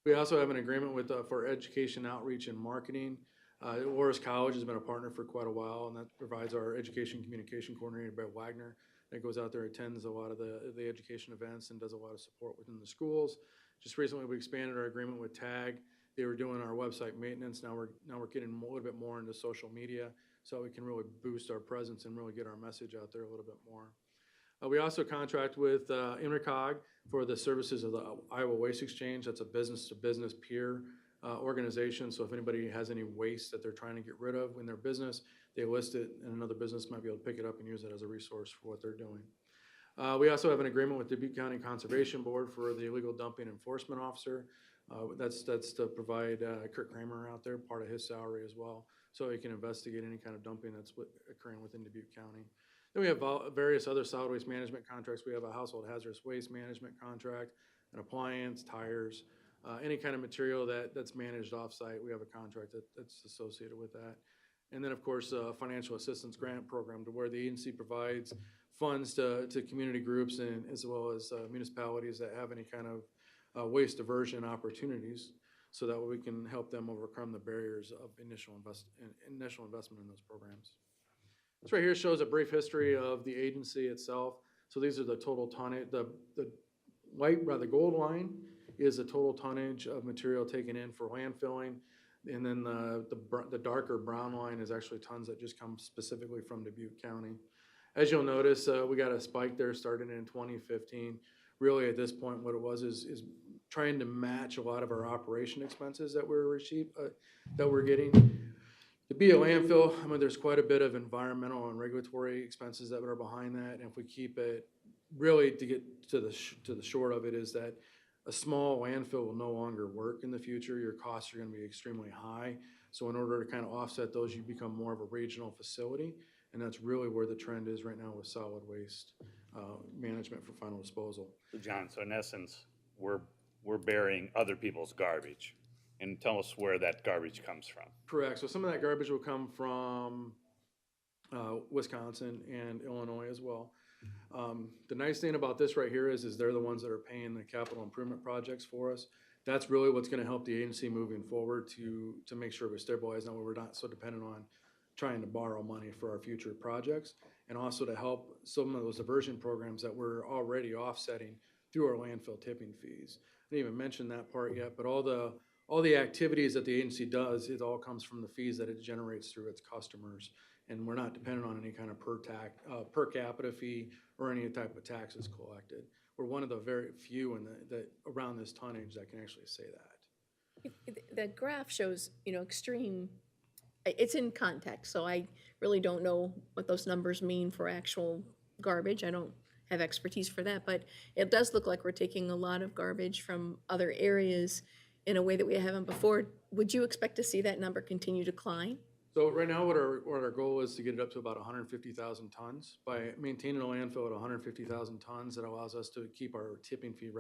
We also have an agreement with for education outreach and marketing. Loras College has been a partner for quite a while, and that provides our education communication coordinator, Brett Wagner, that goes out there, attends a lot of the education events and does a lot of support within the schools. Just recently, we expanded our agreement with TAG. They were doing our website maintenance. Now we're getting a little bit more into social media so we can really boost our presence and really get our message out there a little bit more. We also contract with Intercog for the services of the Iowa Waste Exchange. That's a business-to-business peer organization. So if anybody has any waste that they're trying to get rid of in their business, they list it, and another business might be able to pick it up and use it as a resource for what they're doing. We also have an agreement with the Dubuque County Conservation Board for the illegal dumping enforcement officer. That's to provide Kurt Kramer out there, part of his salary as well, so he can investigate any kind of dumping that's occurring within Dubuque County. Then we have various other solid waste management contracts. We have a household hazardous waste management contract, an appliance, tires, any kind of material that's managed offsite. We have a contract that's associated with that. And then, of course, a financial assistance grant program to where the agency provides funds to community groups and as well as municipalities that have any kind of waste diversion opportunities, so that we can help them overcome the barriers of initial investment in those programs. This right here shows a brief history of the agency itself. So these are the total tonnage. The gold line is the total tonnage of material taken in for landfilling, and then the darker brown line is actually tons that just come specifically from Dubuque County. As you'll notice, we got a spike there starting in 2015. Really, at this point, what it was is trying to match a lot of our operation expenses that we're getting. To be a landfill, I mean, there's quite a bit of environmental and regulatory expenses that are behind that. And if we keep it, really to get to the short of it is that a small landfill will no longer work in the future. Your costs are going to be extremely high. So in order to kind of offset those, you become more of a regional facility. And that's really where the trend is right now with solid waste management for final disposal. So John, so in essence, we're burying other people's garbage. And tell us where that garbage comes from. Correct. So some of that garbage will come from Wisconsin and Illinois as well. The nice thing about this right here is they're the ones that are paying the capital improvement projects for us. That's really what's going to help the agency moving forward to make sure we stabilize now where we're not so dependent on trying to borrow money for our future projects, and also to help some of those diversion programs that we're already offsetting through our landfill tipping fees. I didn't even mention that part yet, but all the activities that the agency does, it all comes from the fees that it generates through its customers. And we're not dependent on any kind of per capita fee or any type of taxes collected. We're one of the very few that around this tonnage that can actually say that. The graph shows, extreme, it's in context, so I really don't know what those numbers mean for actual garbage. I don't have expertise for that, but it does look like we're taking a lot of garbage from other areas in a way that we haven't before. Would you expect to see that number continue to climb? So right now, what our goal is to get it up to about 150,000 tons. By maintaining a landfill at 150,000 tons, that allows us to keep our tipping fee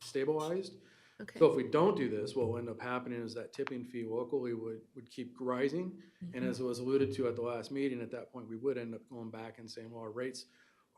stabilized. Okay. So if we don't do this, what will end up happening is that tipping fee locally would keep rising. And as it was alluded to at the last meeting, at that point, we would end up going back and saying, well, our rates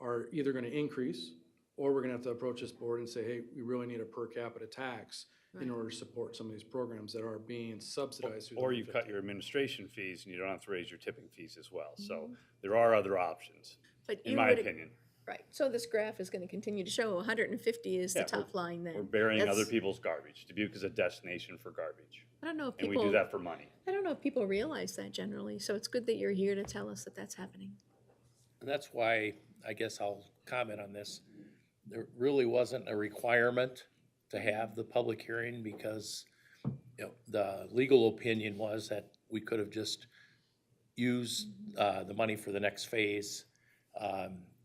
are either going to increase or we're gonna have to approach this board and say, hey, we really need a per capita tax in Right. order to support some of these programs that are being subsidized through the Or you 150. cut your administration fees and you don't have to raise your tipping fees as well. So there are other options, But in you my would, opinion. right, so this graph is gonna continue to show 150 is the Yeah, top line then. We're burying other That's- people's garbage. Dubuque is a destination for garbage, I don't know if and we do people, that for money. I don't know if people realize that generally, so it's good that you're here to tell us that that's happening. And that's why, I guess I'll comment on this. There really wasn't a requirement to have the public hearing because, you know, the legal opinion was that we could have just used the money for the next phase.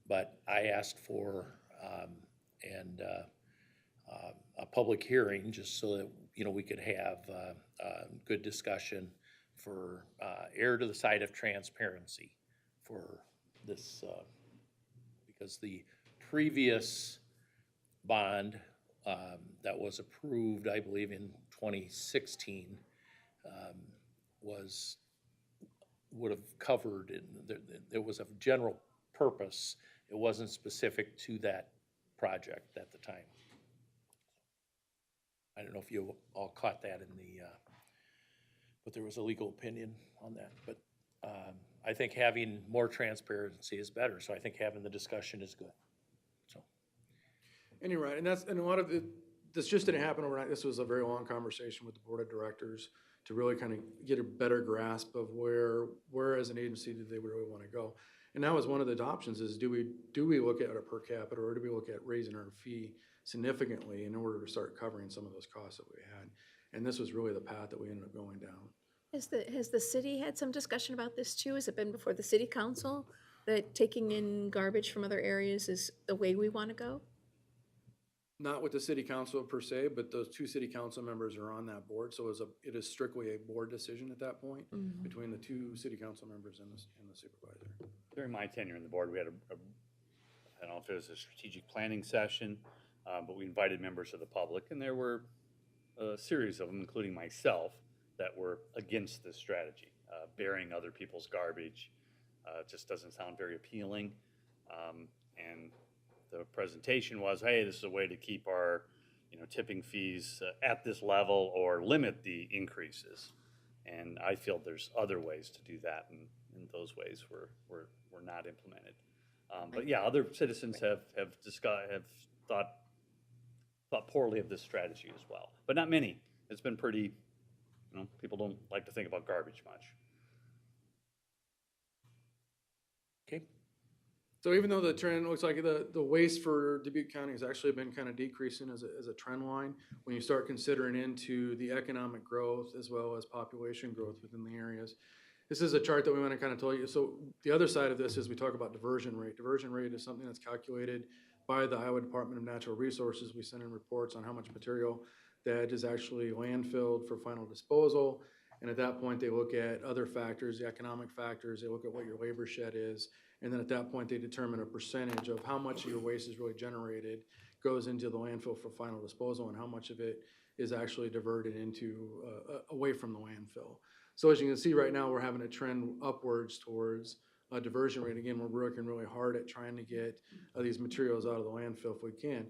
But I asked for, a public hearing just so that, you know, we could have good discussion for, err to the side of transparency for this, because the previous bond that was approved, I believe, in 2016, would have covered, there was a general purpose. It wasn't specific to that project at the time. I don't know if you all caught that in the, but there was a legal opinion on that. But I think having more transparency is better, so I think having the discussion is good. So, And you're right, and a lot of it, this just didn't happen overnight. This was a very long conversation with the board of directors to really kind of get a better grasp of where as an agency do they really want to go. And that was one of the options is do we look at it per capita or do we look at raising our fee significantly in order to start covering some of those costs that we had? And this was really the path that we ended up going down. Has the city had some discussion about this too? Has it been before the city council that taking in garbage from other areas is the way we want to go? Not with the city council per se, but those two city council members are on that board, so it is strictly a board decision at that point between the two city council members and the supervisor. During my tenure on the board, we had I don't know if it was a strategic planning session, but we invited members of the public, and there were a series of them, including myself, that were against this strategy. Burying other people's garbage just doesn't sound very appealing. And the presentation was, hey, this is a way to keep our, tipping fees at this level or limit the increases. And I feel there's other ways to do that, and those ways were not implemented. But yeah, other citizens have thought poorly of this strategy as well, but not many. It's been pretty, people don't like to think about garbage much. okay, So even though the trend looks like the waste for Dubuque County has actually been kind of decreasing as a trend line, when you start considering into the economic growth as well as population growth within the areas. This is a chart that we want to kind of tell you. So the other side of this is we talk about diversion rate. Diversion rate is something that's calculated by the Iowa Department of Natural Resources. We send in reports on how much material that is actually landfilled for final disposal. And at that point, they look at other factors, the economic factors, they look at what your labor shed is. And then at that point, they determine a percentage of how much of your waste is really generated, goes into the landfill for final disposal, and how much of it is actually diverted into, away from the landfill. So as you can see right now, we're having a trend upwards towards a diversion rate. Again, we're working really hard at trying to get these materials out of the landfill if we can.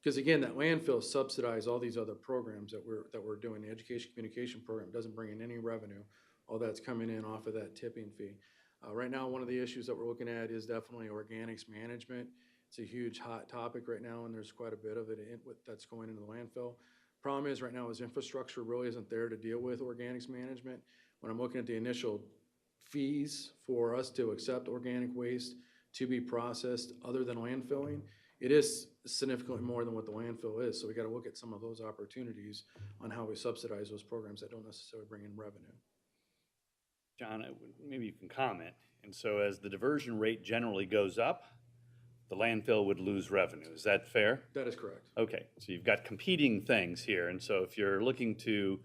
Because again, that landfill subsidize all these other programs that we're doing. The education communication program doesn't bring in any revenue. All that's coming in off of that tipping fee. Right now, one of the issues that we're looking at is definitely organics management. It's a huge hot topic right now, and there's quite a bit of it that's going into the landfill. Problem is right now is infrastructure really isn't there to deal with organics management. When I'm looking at the initial fees for us to accept organic waste to be processed other than landfilling, it is significantly more than what the landfill is. So we got to look at some of those opportunities on how we subsidize those programs that don't necessarily bring in revenue. John, maybe you can comment. And so as the diversion rate generally goes up, the landfill would lose revenue. Is that fair? That is correct. Okay, so you've got competing things here. And so if you're looking to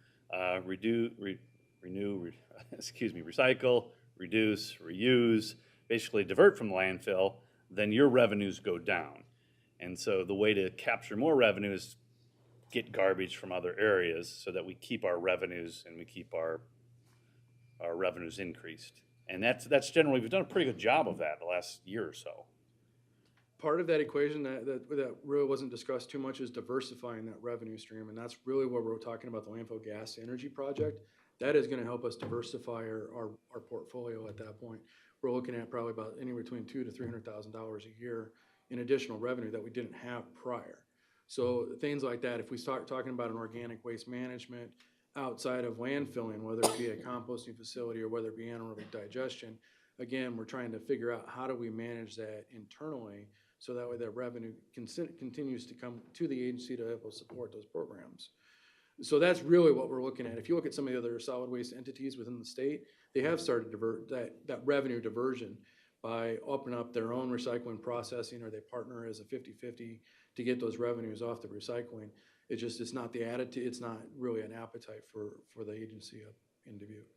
recycle, reduce, reuse, basically divert from the landfill, then your revenues go down. And so the way to capture more revenue is get garbage from other areas so that we keep our revenues and we keep our revenues increased. And that's generally, we've done a pretty good job of that the last year or so. part of that equation that really wasn't discussed too much is diversifying that revenue stream, and that's really what we're talking about, the landfill gas energy project. That is gonna help us diversify our portfolio at that point. We're looking at probably about anywhere between $200,000 to $300,000 a year in additional revenue that we didn't have prior. So things like that, if we start talking about an organic waste management outside of landfilling, whether it be a composting facility or whether it be anaerobic digestion, again, we're trying to figure out how do we manage that internally so that way that revenue continues to come to the agency to help us support those programs. So that's really what we're looking at. If you look at some of the other solid waste entities within the state, they have started that revenue diversion by opening up their own recycling processing, or they partner as a 50-50 to get those revenues off the recycling. It's not the attitude, it's not really an appetite for the agency up in Dubuque.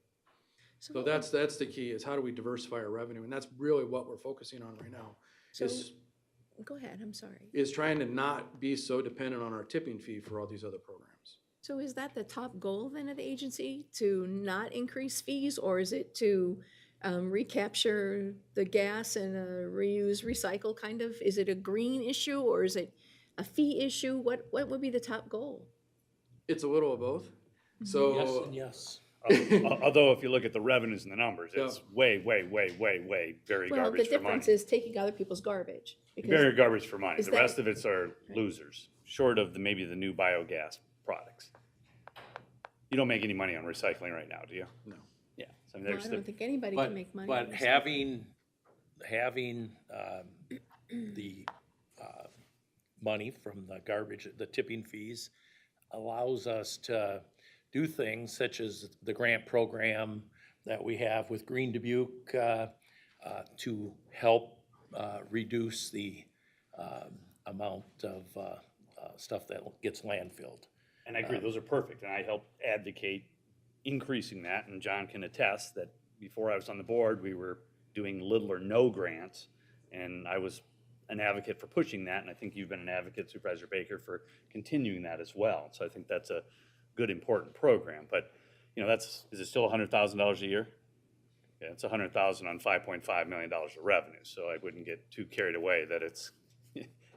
So that's the key, is how do we diversify our revenue? And that's really what we're focusing on right now. So, is go ahead, I'm sorry. is trying to not be so dependent on our tipping fee for all these other programs. So is that the top goal then of the agency, to not increase fees, or is it to recapture the gas and reuse, recycle kind of? Is it a green issue or is it a fee issue? What would be the top goal? It's a little of both. Yes So and yes. Although if you look at the revenues and the numbers, it's very Well, the garbage for money. difference is taking other people's garbage. Because Very garbage for money. Is The that- rest of it's are losers, short of maybe the new biogas products. You don't make any money on recycling right now, do you? No. Yeah. So I mean, well, there's I don't the, think anybody can make money. But on this. having the money from the garbage, the tipping fees, allows us to do things such as the grant program that we have with Green Dubuque to help reduce the amount of stuff that gets landfilled. and I agree, those are perfect, and I help advocate increasing that, and John can attest that before I was on the board, we were doing little or no grants, and I was an advocate for pushing that, and I think you've been an advocate, Supervisor Baker, for continuing that as well. So I think that's a good, important program, but, you know, is it still $100,000 a year? Yeah, it's $100,000 on $5.5 million of revenue, so I wouldn't get too carried away that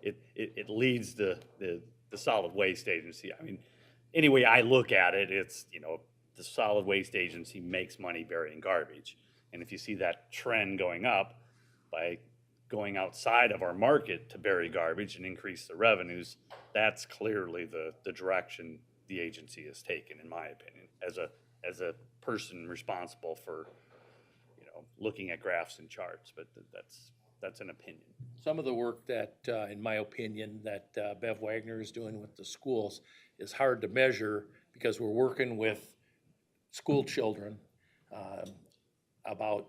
it leads the solid waste agency. I mean, any way I look at it, it's, you know, the solid waste agency makes money burying garbage. And if you see that trend going up by going outside of our market to bury garbage and increase the revenues, that's clearly the direction the agency has taken, in my opinion, as a person responsible for, you know, looking at graphs and charts, but that's an opinion. Some of the work that, in my opinion, that Bev Wagner is doing with the schools is hard to measure because we're working with school children about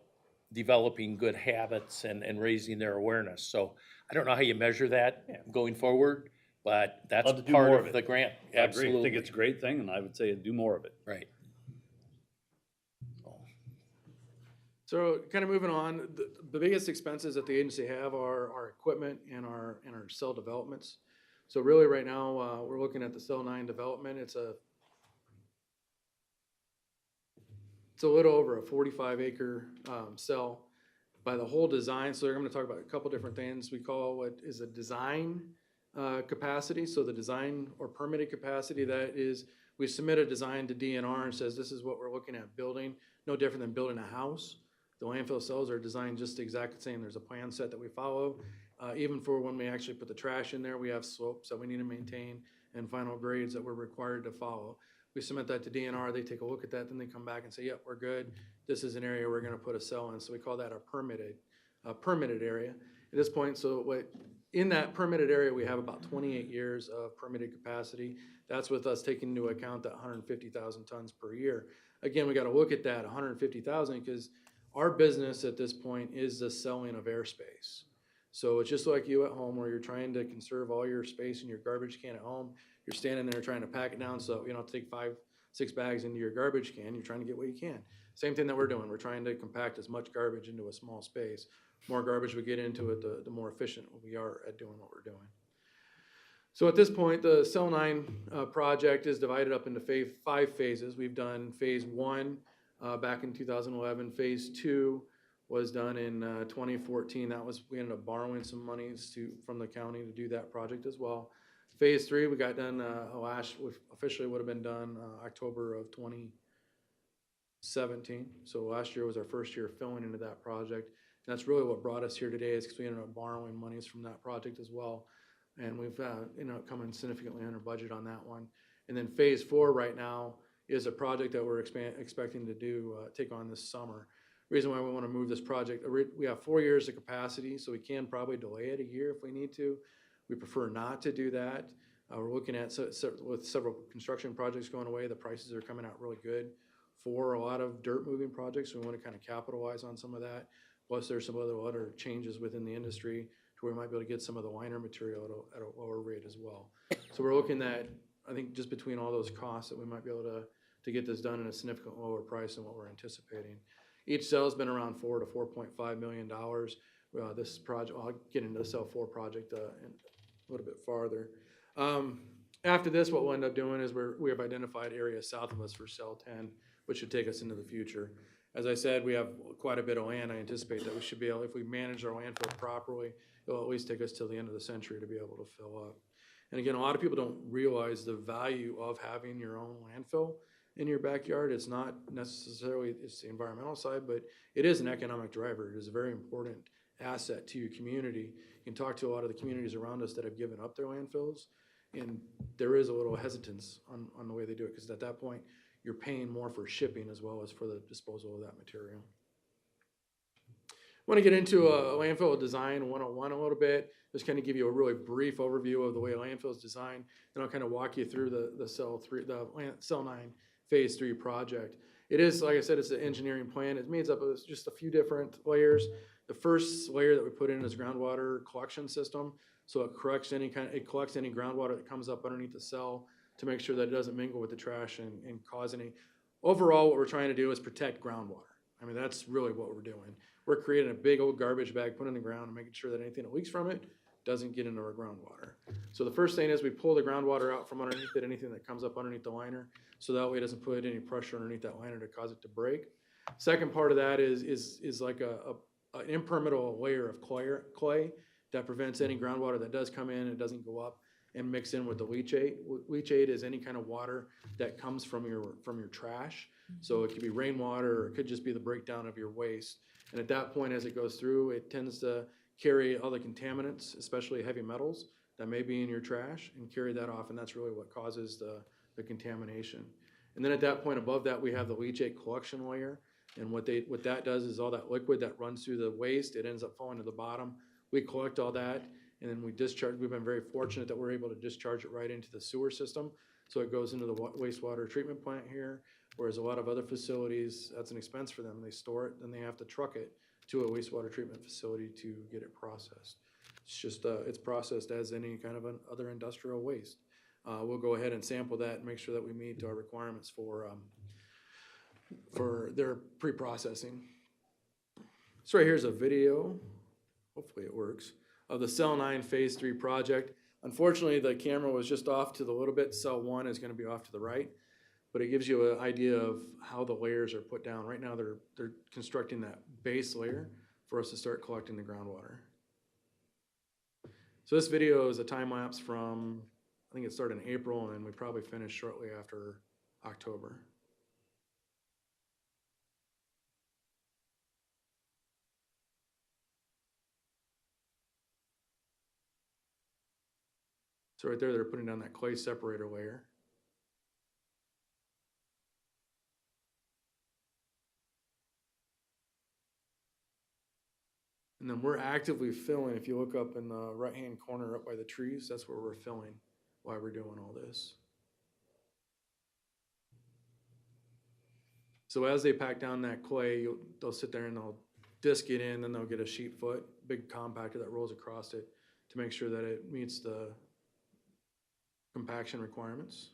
developing good habits and raising their awareness. So I don't know how you measure that going forward, but that's Love to do part more of of it. the grant. I agree. I Absolutely. think it's a great thing, and I would say do more of it. Right. So kind of moving on, the biggest expenses that the agency have are our equipment and our cell developments. So really right now, we're looking at the cell 9 development. It's a little over a 45-acre cell by the whole design. So I'm going to talk about a couple different things. We call what is a design capacity. So the design or permitted capacity, that is, we submit a design to DNR and says this is what we're looking at building. No different than building a house. The landfill cells are designed just exactly the same. There's a plan set that we follow. Even for when we actually put the trash in there, we have slopes that we need to maintain and final grades that we're required to follow. We submit that to DNR, they take a look at that, then they come back and say, yep, we're good. This is an area we're gonna put a cell in. So we call that a permitted area. At this point, in that permitted area, we have about 28 years of permitted capacity. That's with us taking into account that 150,000 tons per year. Again, we gotta look at that 150,000 because our business at this point is the selling of airspace. So it's just like you at home where you're trying to conserve all your space in your garbage can at home. You're standing there trying to pack it down so you don't take 5-6 bags into your garbage can. You're trying to get what you can. Same thing that we're doing. We're trying to compact as much garbage into a small space. The more garbage we get into it, the more efficient we are at doing what we're doing. So at this point, the Cell 9 project is divided up into 5 phases. We've done phase 1 back in 2011, phase 2 was done in 2014. We ended up borrowing some monies from the county to do that project as well. Phase 3, we got done officially would have been done October of 2017. So last year was our first year filling into that project. And that's really what brought us here today, is because we ended up borrowing monies from that project as well. And we've ended up coming significantly under budget on that one. And then phase 4 right now is a project that we're expecting to take on this summer. Reason why we want to move this project, we have 4 years of capacity, so we can probably delay it a year if we need to. We prefer not to do that. We're looking at, with several construction projects going away, the prices are coming out really good for a lot of dirt moving projects. So we want to kind of capitalize on some of that. Plus there's some other changes within the industry to where we might be able to get some of the liner material at a lower rate as well. So we're looking at, I think, just between all those costs, that we might be able to get this done at a significant lower price than what we're anticipating. Each cell's been around $4 to $4.5 million. This project, I'll get into the cell 4 project a little bit farther. After this, what we'll end up doing is we have identified areas south of us for cell 10, which should take us into the future. As I said, we have quite a bit of land. I anticipate that we should be able, if we manage our landfill properly, it'll at least take us till the end of the century to be able to fill up. And again, a lot of people don't realize the value of having your own landfill in your backyard. It's not necessarily, it's the environmental side, but it is an economic driver. It is a very important asset to your community. You can talk to a lot of the communities around us that have given up their landfills, and there is a little hesitance on the way they do it, because at that point, you're paying more for shipping as well as for the disposal of that material. I want to get into a landfill design 101 a little bit, just kind of give you a really brief overview of the way a landfill is designed. Then I'll kind of walk you through the cell 9 phase 3 project. It is, like I said, it's an engineering plan. It means up of just a few different layers. The first layer that we put in is groundwater collection system. So it collects any groundwater that comes up underneath the cell to make sure that it doesn't mingle with the trash and cause any. Overall, what we're trying to do is protect groundwater. I mean, that's really what we're doing. We're creating a big old garbage bag, put in the ground, and making sure that anything that leaks from it doesn't get into our groundwater. So the first thing is we pull the groundwater out from underneath it, anything that comes up underneath the liner, so that way it doesn't put any pressure underneath that liner to cause it to break. Second part of that is like an impermeable layer of clay that prevents any groundwater that does come in and doesn't go up and mix in with the leachate. Leachate is any kind of water that comes from your trash. So it could be rainwater, or it could just be the breakdown of your waste. And at that point, as it goes through, it tends to carry other contaminants, especially heavy metals that may be in your trash, and carry that off, and that's really what causes the contamination. And then at that point above that, we have the leachate collection layer, and what that does is all that liquid that runs through the waste, it ends up falling to the bottom. We collect all that, and then we discharge. We've been very fortunate that we're able to discharge it right into the sewer system, so it goes into the wastewater treatment plant here, whereas a lot of other facilities, that's an expense for them. They store it, then they have to truck it to a wastewater treatment facility to get it processed. It's just, it's processed as any kind of other industrial waste. We'll go ahead and sample that and make sure that we meet our requirements for their pre-processing. So right here's a video, hopefully it works, of the Cell 9 Phase 3 project. Unfortunately, the camera was just off to the little bit. Cell 1 is gonna be off to the right, but it gives you an idea of how the layers are put down. Right now, they're constructing that base layer for us to start collecting the groundwater. So this video is a time lapse from, I think it started in April, and we probably finished shortly after October. So right there, they're putting down that clay separator layer. And then we're actively filling. If you look up in the right-hand corner up by the trees, that's where we're filling while we're doing all this. So as they pack down that clay, they'll sit there and they'll disc it in, then they'll get a sheet foot, big compactor that rolls across it to make sure that it meets the compaction requirements.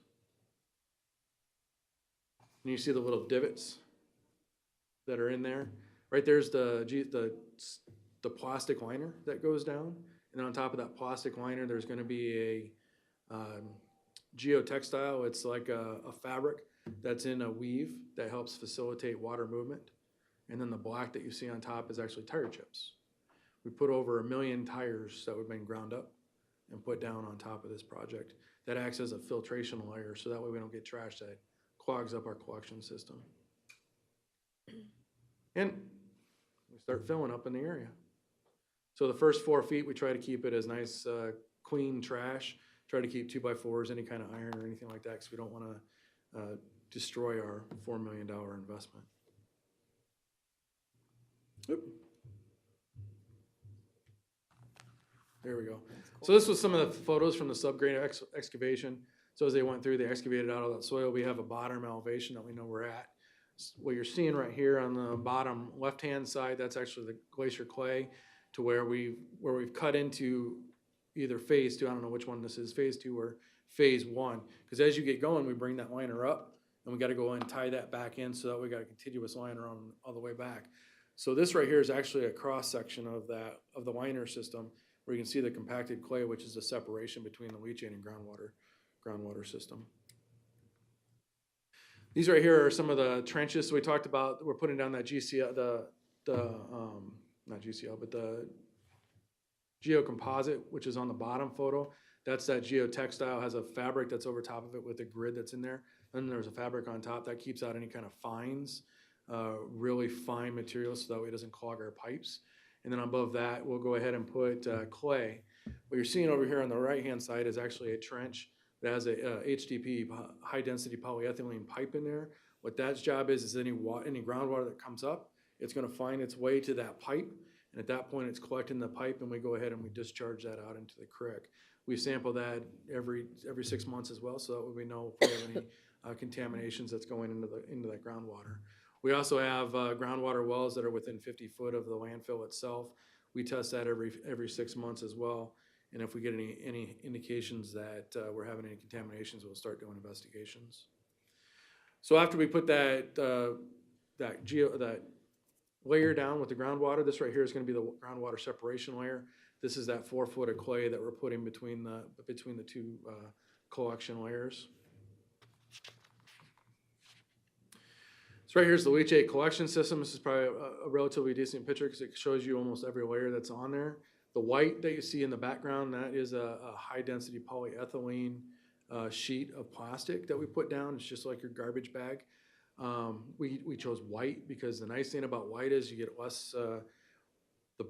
And you see the little divots that are in there. Right there's the plastic liner that goes down, and on top of that plastic liner, there's going to be a geotextile. It's like a fabric that's in a weave that helps facilitate water movement. and then the black that you see on top is actually tire chips. We put over 1 million tires that have been ground up and put down on top of this project. That acts as a filtration layer, so that way we don't get trash that clogs up our collection system. And we start filling up in the area. So the first 4 feet, we try to keep it as nice, clean trash. Try to keep 2x4s, any kind of iron or anything like that, because we don't want to destroy our $4 million investment. Oop. There we go. So this was some of the photos from the subgrade excavation. So as they went through, they excavated out all that soil. We have a bottom elevation that we know we're at. What you're seeing right here on the bottom left-hand side, that's actually the glacier clay, to where we've cut into either phase 2, I don't know which one this is, phase 2 or phase 1. Because as you get going, we bring that liner up, and we got to go and tie that back in so that we got a continuous liner on all the way back. So this right here is actually a cross-section of the liner system, where you can see the compacted clay, which is the separation between the leachate and groundwater system. These right here are some of the trenches. So we talked about, we're putting down that GCL, not GCL, but the geocomposite, which is on the bottom photo. That's that geotextile, has a fabric that's over top of it with a grid that's in there. Then there's a fabric on top that keeps out any kind of fines, really fine materials, so that way it doesn't clog our pipes. And then above that, we'll go ahead and put clay. What you're seeing over here on the right-hand side is actually a trench that has a HDP, high-density polyethylene pipe in there. What that job is any groundwater that comes up, it's going to find its way to that pipe. And at that point, it's collecting the pipe, and we go ahead and we discharge that out into the creek. We sample that every 6 months as well, so that we know if we have any contaminations that's going into that groundwater. We also have groundwater wells that are within 50 foot of the landfill itself. We test that every 6 months as well. And if we get any indications that we're having any contaminations, we'll start doing investigations. So after we put that layer down with the groundwater, this right here is going to be the groundwater separation layer. This is that 4 foot of clay that we're putting between the two collection layers. So right here's the leachate collection system. This is probably a relatively decent picture because it shows you almost every layer that's on there. The white that you see in the background, that is a high-density polyethylene sheet of plastic that we put down. It's just like your garbage bag. We chose white because the nice thing about white is you get less. The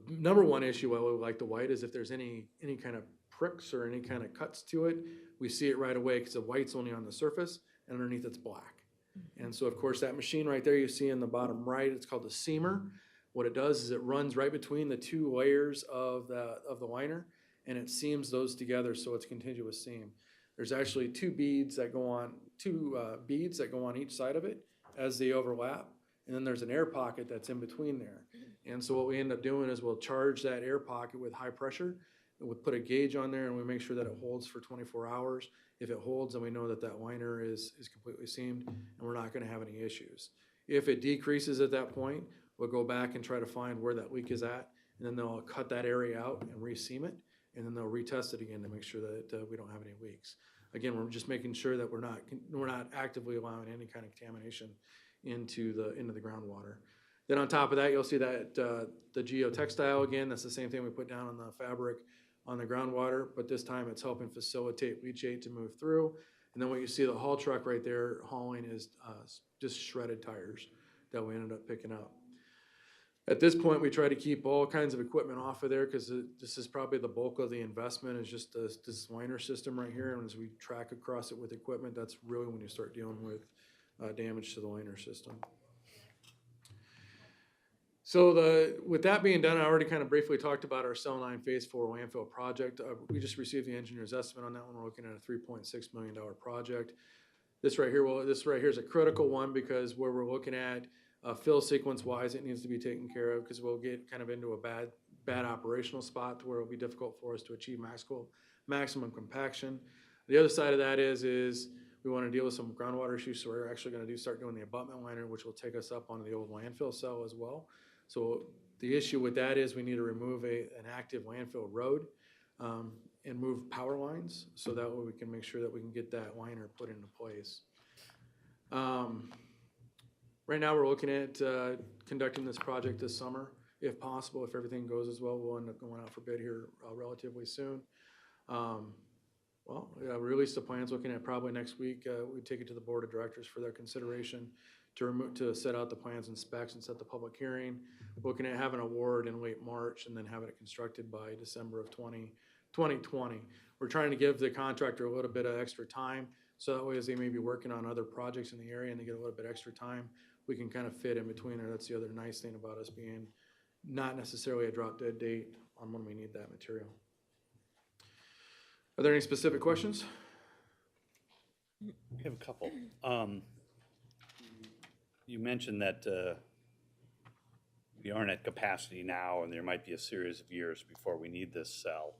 number one issue why we like the white is if there's any kind of pricks or any kind of cuts to it, we see it right away because the white's only on the surface and underneath it's black. And so, of course, that machine right there you see in the bottom right, it's called the seamer. What it does is it runs right between the two layers of the liner, and it seams those together so it's a continuous seam. There's actually two beads that go on each side of it as they overlap, and then there's an air pocket that's in between there. And so what we end up doing is we'll charge that air pocket with high pressure, and we'll put a gauge on there, and we make sure that it holds for 24 hours. If it holds, then we know that liner is completely seamed, and we're not going to have any issues. If it decreases at that point, we'll go back and try to find where that leak is at, and then they'll cut that area out and re-seam it, and then they'll retest it again to make sure that we don't have any leaks. Again, we're just making sure that we're not actively allowing any kind of contamination into the groundwater. Then on top of that, you'll see that the geotextile, again, that's the same thing we put down on the fabric on the groundwater, but this time it's helping facilitate leachate to move through. And then what you see the haul truck right there hauling is just shredded tires that we ended up picking up. At this point, we try to keep all kinds of equipment off of there because this is probably the bulk of the investment is just this liner system right here. And as we track across it with equipment, that's really when you start dealing with damage to the liner system. So with that being done, I already kind of briefly talked about our Cell 9 Phase 4 landfill project. We just received the engineer's estimate on that one. We're looking at a $3.6 million project. This right here is a critical one because where we're looking at fill sequence wise, it needs to be taken care of because we'll get kind of into a bad operational spot to where it'll be difficult for us to achieve maximum compaction. The other side of that is we want to deal with some groundwater issues, so we're actually going to start doing the abutment liner, which will take us up onto the old landfill cell as well. So the issue with that is we need to remove an active landfill road and move power lines so that way we can make sure that we can get that liner put into place. Right now, we're looking at conducting this project this summer, if possible. If everything goes as well, we'll end up going out for bid here relatively soon. Well, yeah, we released the plans, looking at probably next week, we take it to the board of directors for their consideration to set out the plans and specs and set the public hearing. Looking at having an award in late March and then having it constructed by December of 2020. We're trying to give the contractor a little bit of extra time, so that way as they may be working on other projects in the area and they get a little bit extra time, we can kind of fit in between there. That's the other nice thing about us being not necessarily a drop dead date on when we need that material. Are there any specific questions? We have a couple. You mentioned that we aren't at capacity now, and there might be a series of years before we need this cell.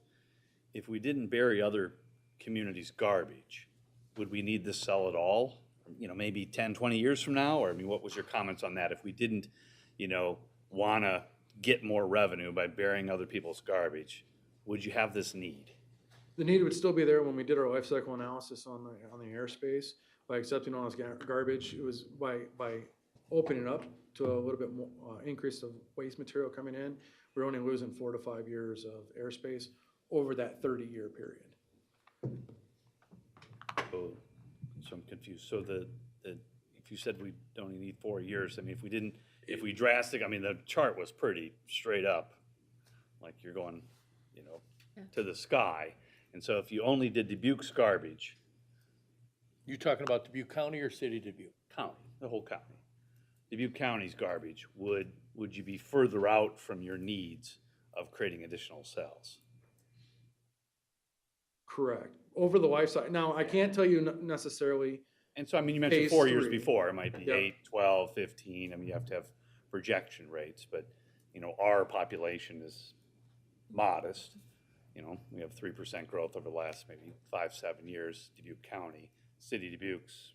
If we didn't bury other communities' garbage, would we need this cell at all? You know, maybe 10, 20 years from now? Or, I mean, what was your comments on that? If we didn't, you know, want to get more revenue by burying other people's garbage, would you have this need? The need would still be there when we did our life cycle analysis on the airspace. By accepting all this garbage, it was by opening it up to a little bit more increase of waste material coming in, we're only losing 4 to 5 years of airspace over that 30-year period. So I'm confused. So if you said we only need 4 years, I mean, if we drastic, I mean, the chart was pretty straight up, like you're going, you know, to the sky. And so if you only did Dubuque's garbage, You talking about Dubuque County or City of Dubuque? county, the whole county, Dubuque County's garbage, would you be further out from your needs of creating additional cells? Correct. Over the life cycle. Now, I can't tell you necessarily. And so, I mean, you mentioned Phase 4 years 3. before, it might be Yeah. 8, 12, 15, I mean, you have to have projection rates, but, you know, our population is modest. You know, we have 3% growth over the last maybe 5, 7 years, Dubuque County. City of Dubuque's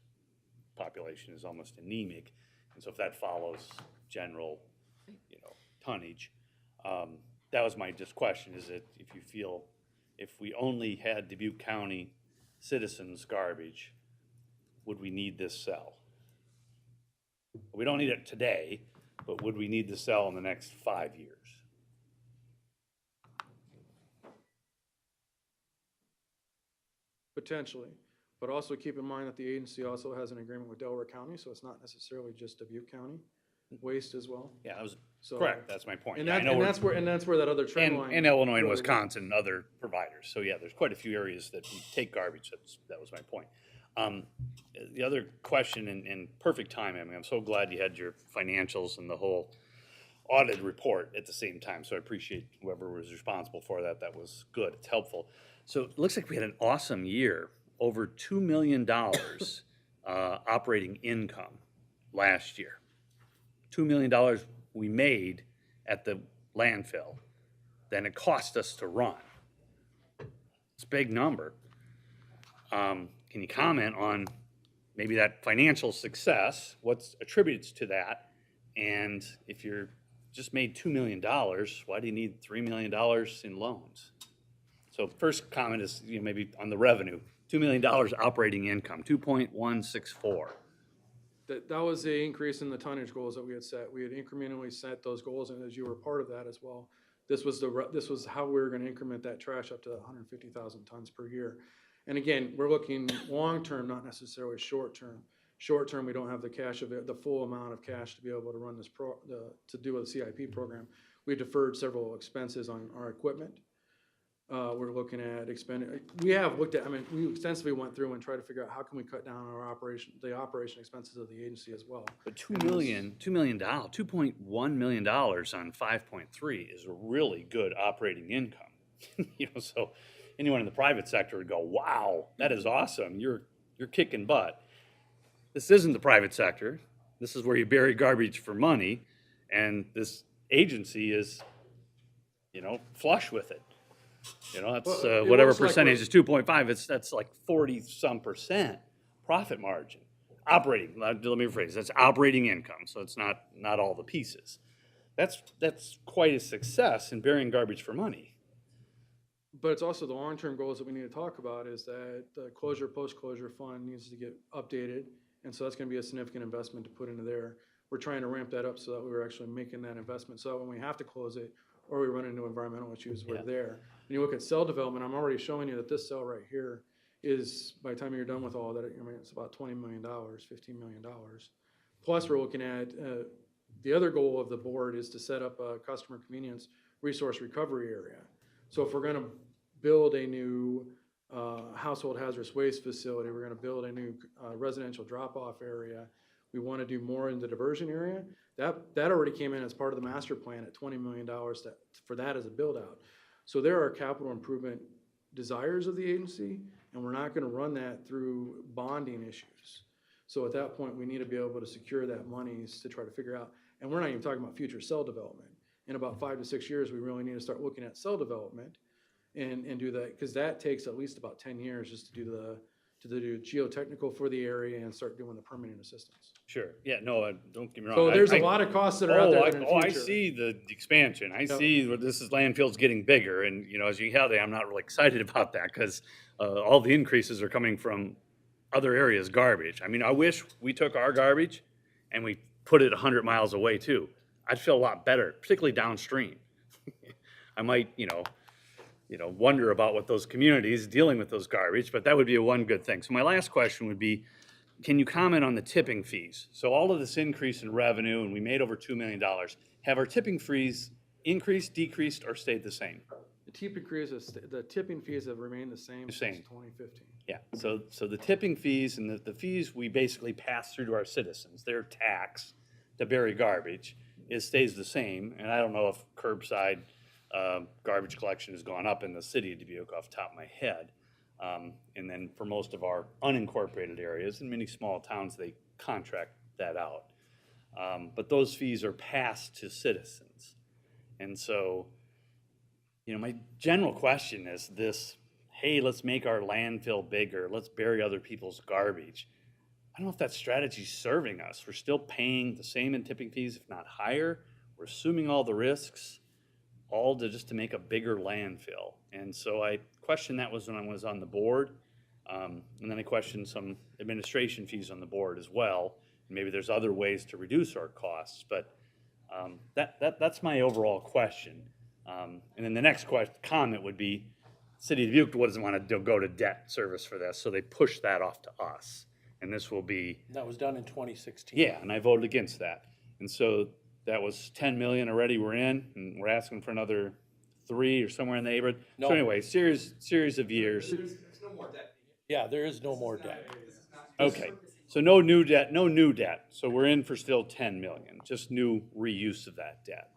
population is almost anemic, and so if that follows general, you know, tonnage, that was my just question, is that if you feel, if we only had Dubuque County citizens' garbage, would we need this cell? We don't need it today, but would we need the cell in the next 5 years? Potentially, but also keep in mind that the agency also has an agreement with Delaware County, so it's not necessarily just Dubuque County waste as well. Yeah, that was So- correct, that's my point. And Yeah, I that, know and we're- that's where that other trend line. And Illinois and really- Wisconsin and other providers. So yeah, there's quite a few areas that we take garbage. That was my point. The other question, and perfect timing, I mean, I'm so glad you had your financials and the whole audit report at the same time. So I appreciate whoever was responsible for that. That was good. It's helpful. So it looks like we had an awesome year, over $2 million operating income last year. $2 million we made at the landfill than it cost us to run. It's a big number. Can you comment on maybe that financial success, what's attributed to that? And if you're just made $2 million, why do you need $3 million in loans? So first comment is, you know, maybe on the revenue, $2 million operating income, 2.164. That was the increase in the tonnage goals that we had set. We had incrementally set those goals, and as you were part of that as well, this was how we were gonna increment that trash up to 150,000 tons per year. And again, we're looking long-term, not necessarily short-term. Short-term, we don't have the cash of it, the full amount of cash to be able to run this to do a CIP program. We deferred several expenses on our equipment. We're looking at we have looked at, I mean, we extensively went through and tried to figure out how can we cut down our the operation expenses of the agency as well. But $2 million, $2.1 million on 5.3 is a really good operating income. You know, so anyone in the private sector would go, wow, that is awesome. You're kicking butt. This isn't the private sector. This is where you bury garbage for money, and this agency is, you know, flush with it. You know, that's Well, it whatever looks like percentage we're- is 2.5. That's like 40-some% profit margin. Operating. Let me rephrase. That's operating income. So it's not all the pieces. That's quite a success in burying garbage for money. But it's also the long-term goals that we need to talk about is that the post-closure fund needs to get updated. And so that's gonna be a significant investment to put into there. we're trying to ramp that up so that we're actually making that investment, so that when we have to close it, or we run into environmental issues, we're there. When you look at cell development, I'm already showing you that this cell right here is, by the time you're done with all that, I mean, it's about $20 million, $15 million. Plus, we're looking at, the other goal of the board is to set up a customer convenience resource recovery area. So if we're gonna build a new household hazardous waste facility, we're gonna build a new residential drop-off area, we wanna do more in the diversion area, that already came in as part of the master plan at $20 million for that as a build-out. So there are capital improvement desires of the agency, and we're not gonna run that through bonding issues. So at that point, we need to be able to secure that monies to try to figure out, and we're not even talking about future cell development. In about 5 to 6 years, we really need to start looking at cell development and do that, because that takes at least about 10 years just to do the geotechnical for the area and start doing the permitting assistance. Sure, yeah, no, don't get me wrong. So there's a a lot of costs that are out there in the future. I see the expansion. I see where this is, landfill's getting bigger, and, you know, as you can tell, I'm not really excited about that, because all the increases are coming from other areas' garbage. I mean, I wish we took our garbage and we put it 100 miles away too. I'd feel a lot better, particularly downstream. I might, wonder about what those communities dealing with those garbage, but that would be a one good thing. So my last question would be, can you comment on the tipping fees? So all of this increase in revenue, and we made over $2 million, have our tipping fees increased, decreased, or stayed the same? The tipping fees have remained the same since 2015. Yeah, so the tipping fees and the fees we basically pass through to our citizens, their tax to bury garbage, it stays the same. And I don't know if curbside garbage collection has gone up in the city of Dubuque off the top of my head. And then for most of our unincorporated areas, in many small towns, they contract that out. But those fees are passed to citizens. And so, my general question is this: hey, let's make our landfill bigger, let's bury other people's garbage. I don't know if that strategy's serving us. We're still paying the same in tipping fees, if not higher. We're assuming all the risks, all just to make a bigger landfill. And so I questioned that when I was on the board. And then I questioned some administration fees on the board as well. Maybe there's other ways to reduce our costs, but that's my overall question. And then the next comment would be, City of Dubuque doesn't want to go to debt service for this, so they push that off to us. And this will be... That was done in 2016. Yeah, and I voted against that. And so that was 10 million already we're in, and we're asking for another 3 or somewhere in the neighborhood. No. So anyway, series of years. There's no more debt. Yeah, there is no more debt. Okay, so no new debt. So we're in for still 10 million, just new reuse of that debt.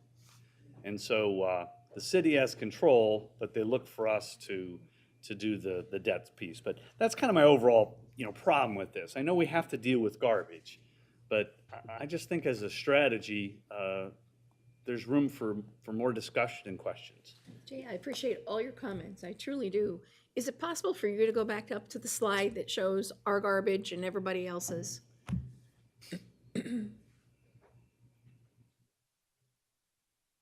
And so the city has control, but they look for us to do the debt piece. But that's kind of my overall, problem with this. I know we have to deal with garbage, but I just think as a strategy, there's room for more discussion and questions. Jay, I appreciate all your comments. I truly do. Is it possible for you to go back up to the slide that shows our garbage and everybody else's? I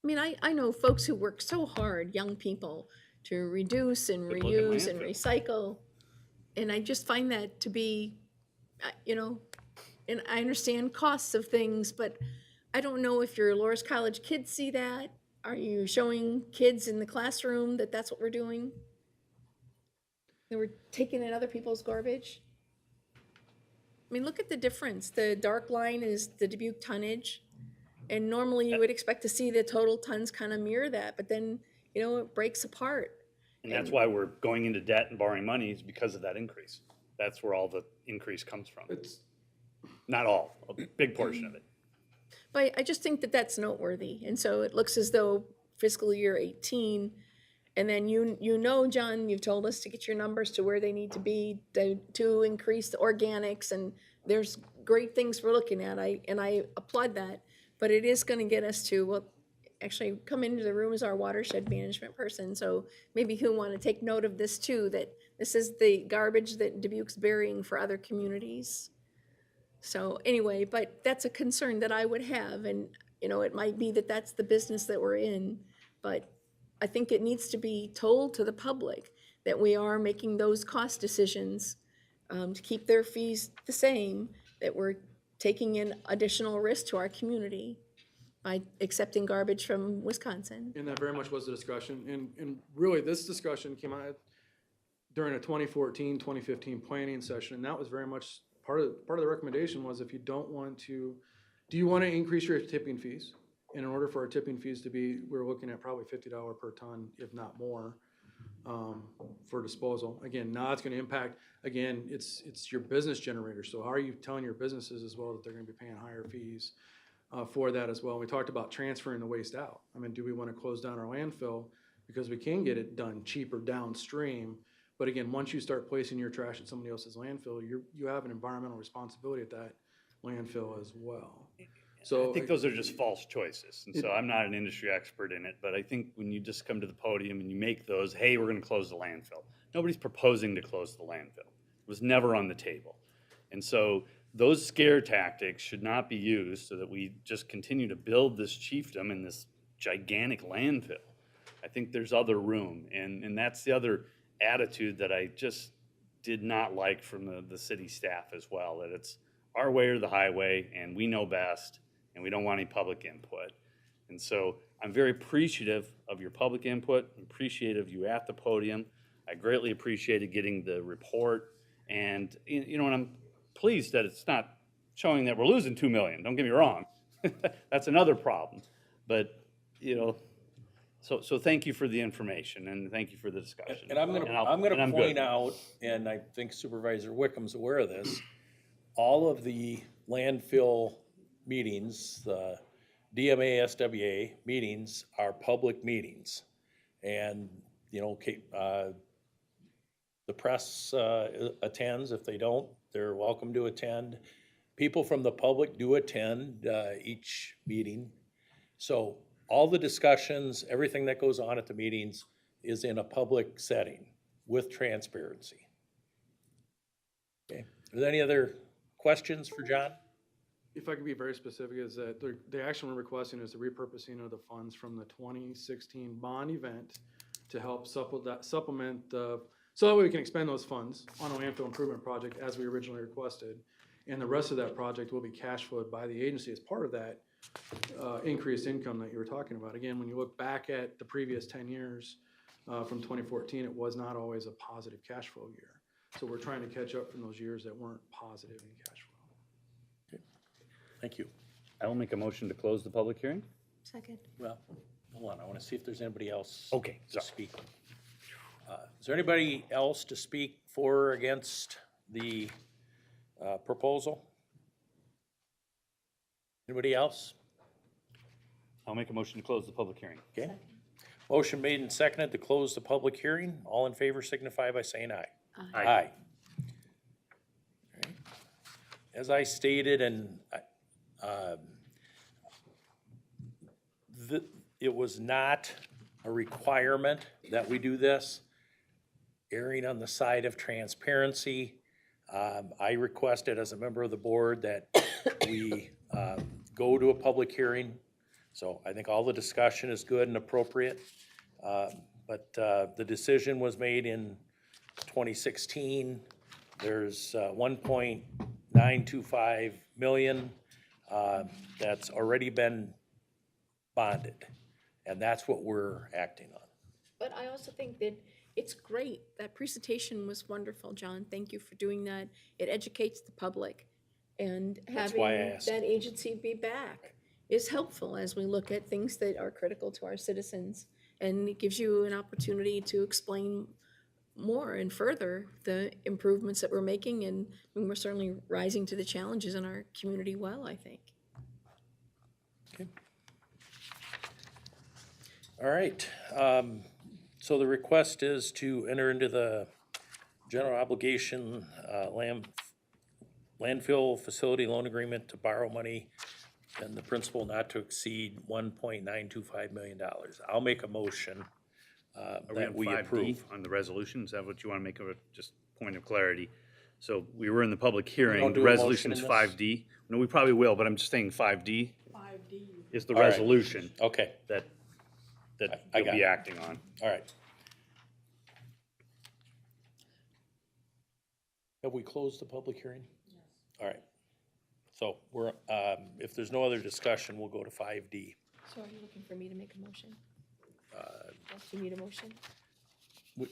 mean, I know folks who work so hard, young people, to reduce and Good look at reuse and landfill. recycle. And I just find that to be, and I understand costs of things, but I don't know if your Loras College kids see that. Are you showing kids in the classroom that that's what we're doing? That we're taking in other people's garbage? I mean, look at the difference. The dark line is the Dubuque tonnage. And normally you would expect to see the total tons kind of mirror that, but then, it breaks apart. And that's why we're going into debt and borrowing money, is because of that increase. That's where all the increase comes from. Not all, a big portion of it. But I just think that that's noteworthy. And so it looks as though fiscal year 18, and then John, you've told us to get your numbers to where they need to be to increase the organics, and there's great things we're looking at. I applaud that. But it is going to get us to, actually come into the room as our watershed management person. So maybe he'll want to take note of this too, that this is the garbage that Dubuque's burying for other communities. So anyway, but that's a concern that I would have. And, it might be that that's the business that we're in. But I think it needs to be told to the public that we are making those cost decisions to keep their fees the same, that we're taking in additional risk to our community by accepting garbage from Wisconsin. And that very much was the discussion, and really, this discussion came out during a 2014, 2015 planning session, and that was very much, part of the recommendation was if you don't want to, do you want to increase your tipping fees? And in order for our tipping fees to be, we're looking at probably $50 per ton, if not more, for disposal. Again, now it's gonna impact, again, it's your business generator, so how are you telling your businesses as well that they're gonna be paying higher fees for that as well? We talked about transferring the waste out. I mean, do we wanna close down our landfill because we can get it done cheaper downstream? But again, once you start placing your trash at somebody else's landfill, you have an environmental responsibility at that landfill as well. So I think those are just false choices. And so I'm not an industry expert in it, but I think when you just come to the podium and you make those, hey, we're going to close the landfill. Nobody's proposing to close the landfill. It was never on the table. And so those scare tactics should not be used so that we just continue to build this chiefdom in this gigantic landfill. I think there's other room. And that's the other attitude that I just did not like from the city staff as well, that it's our way or the highway, and we know best, and we don't want any public input. And so I'm very appreciative of your public input, appreciative of you at the podium. I greatly appreciated getting the report, and and I'm pleased that it's not showing that we're losing 2 million. Don't get me wrong. That's another problem. But so thank you for the information, and thank you for the discussion. And I'm gonna point out, and I think Supervisor Wickham's aware of this, all of the landfill meetings, the DMA, SWA meetings are public meetings. And, the press attends. If they don't, they're welcome to attend. People from the public do attend each meeting. So all the discussions, everything that goes on at the meetings is in a public setting with transparency. Okay, are there any other questions for John? if I could be very specific, is that the action we're requesting is the repurposing of the funds from the 2016 bond event to help supplement so that way we can expend those funds on a landfill improvement project as we originally requested. And the rest of that project will be cash flowed by the agency as part of that increased income that you were talking about. Again, when you look back at the previous 10 years from 2014, it was not always a positive cash flow year. So we're trying to catch up from those years that weren't positive in cash flow. Okay. Thank you. I will make a motion to close the public hearing. Second. Well, hold on, I want to see if there's anybody else Okay, to sorry. speak. Is there anybody else to speak for or against the proposal? Anybody else? I'll make a motion to close the public hearing. Okay. Motion made and seconded to close the public hearing. All in favor signify by saying aye. Aye. Aye. Alright. As I stated, and it was not a requirement that we do this. Erring on the side of transparency, I requested as a member of the board that we go to a public hearing. So I think all the discussion is good and appropriate. But the decision was made in 2016. There's 1.925 million that's already been bonded. And that's what we're acting on. But I also think that it's great. That presentation was wonderful, John. Thank you for doing that. It educates the public. And That's having why I asked. that agency be back is helpful as we look at things that are critical to our citizens. And it gives you an opportunity to explain more and further the improvements that we're making, and we're certainly rising to the challenges in our community well, I think. Okay. All right, so the request is to enter into the general obligation landfill facility loan agreement to borrow money and the principal not to exceed $1.925 million. I'll make a motion Are we that on we 5D approve. on the resolution? Is that what you want to make of a just point of clarity? So we were in the public hearing. don't The do a resolution is motion in this? 5D. No, we probably will, but I'm just saying 5D. 5D. Is the All right. resolution Okay, that I you'll got be it. acting on. all right. Have we closed the public hearing? Yes. All right. So we're, if there's no other discussion, we'll go to 5D. So are you looking for me to make a motion? Yes, you need a motion?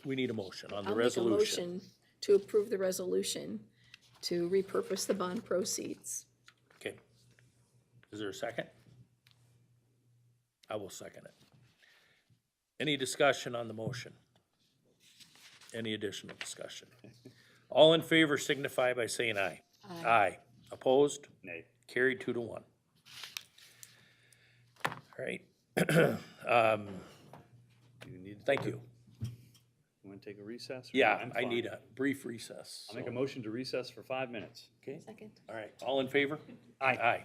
We need a motion on the I'll make a resolution. motion to approve the resolution to repurpose the bond proceeds. Okay. Is there a second? I will second it. Any discussion on the motion? Any additional discussion? All in favor signify by saying aye. Aye. Aye. Opposed? Nay. Carried 2-1. All right. Do you need? Thank you. You want to take a recess? or- Yeah, I'm I fine. need a brief recess. I'll make a so- motion to recess for 5 minutes. Okay, Second. all right. All in favor? Aye. Aye.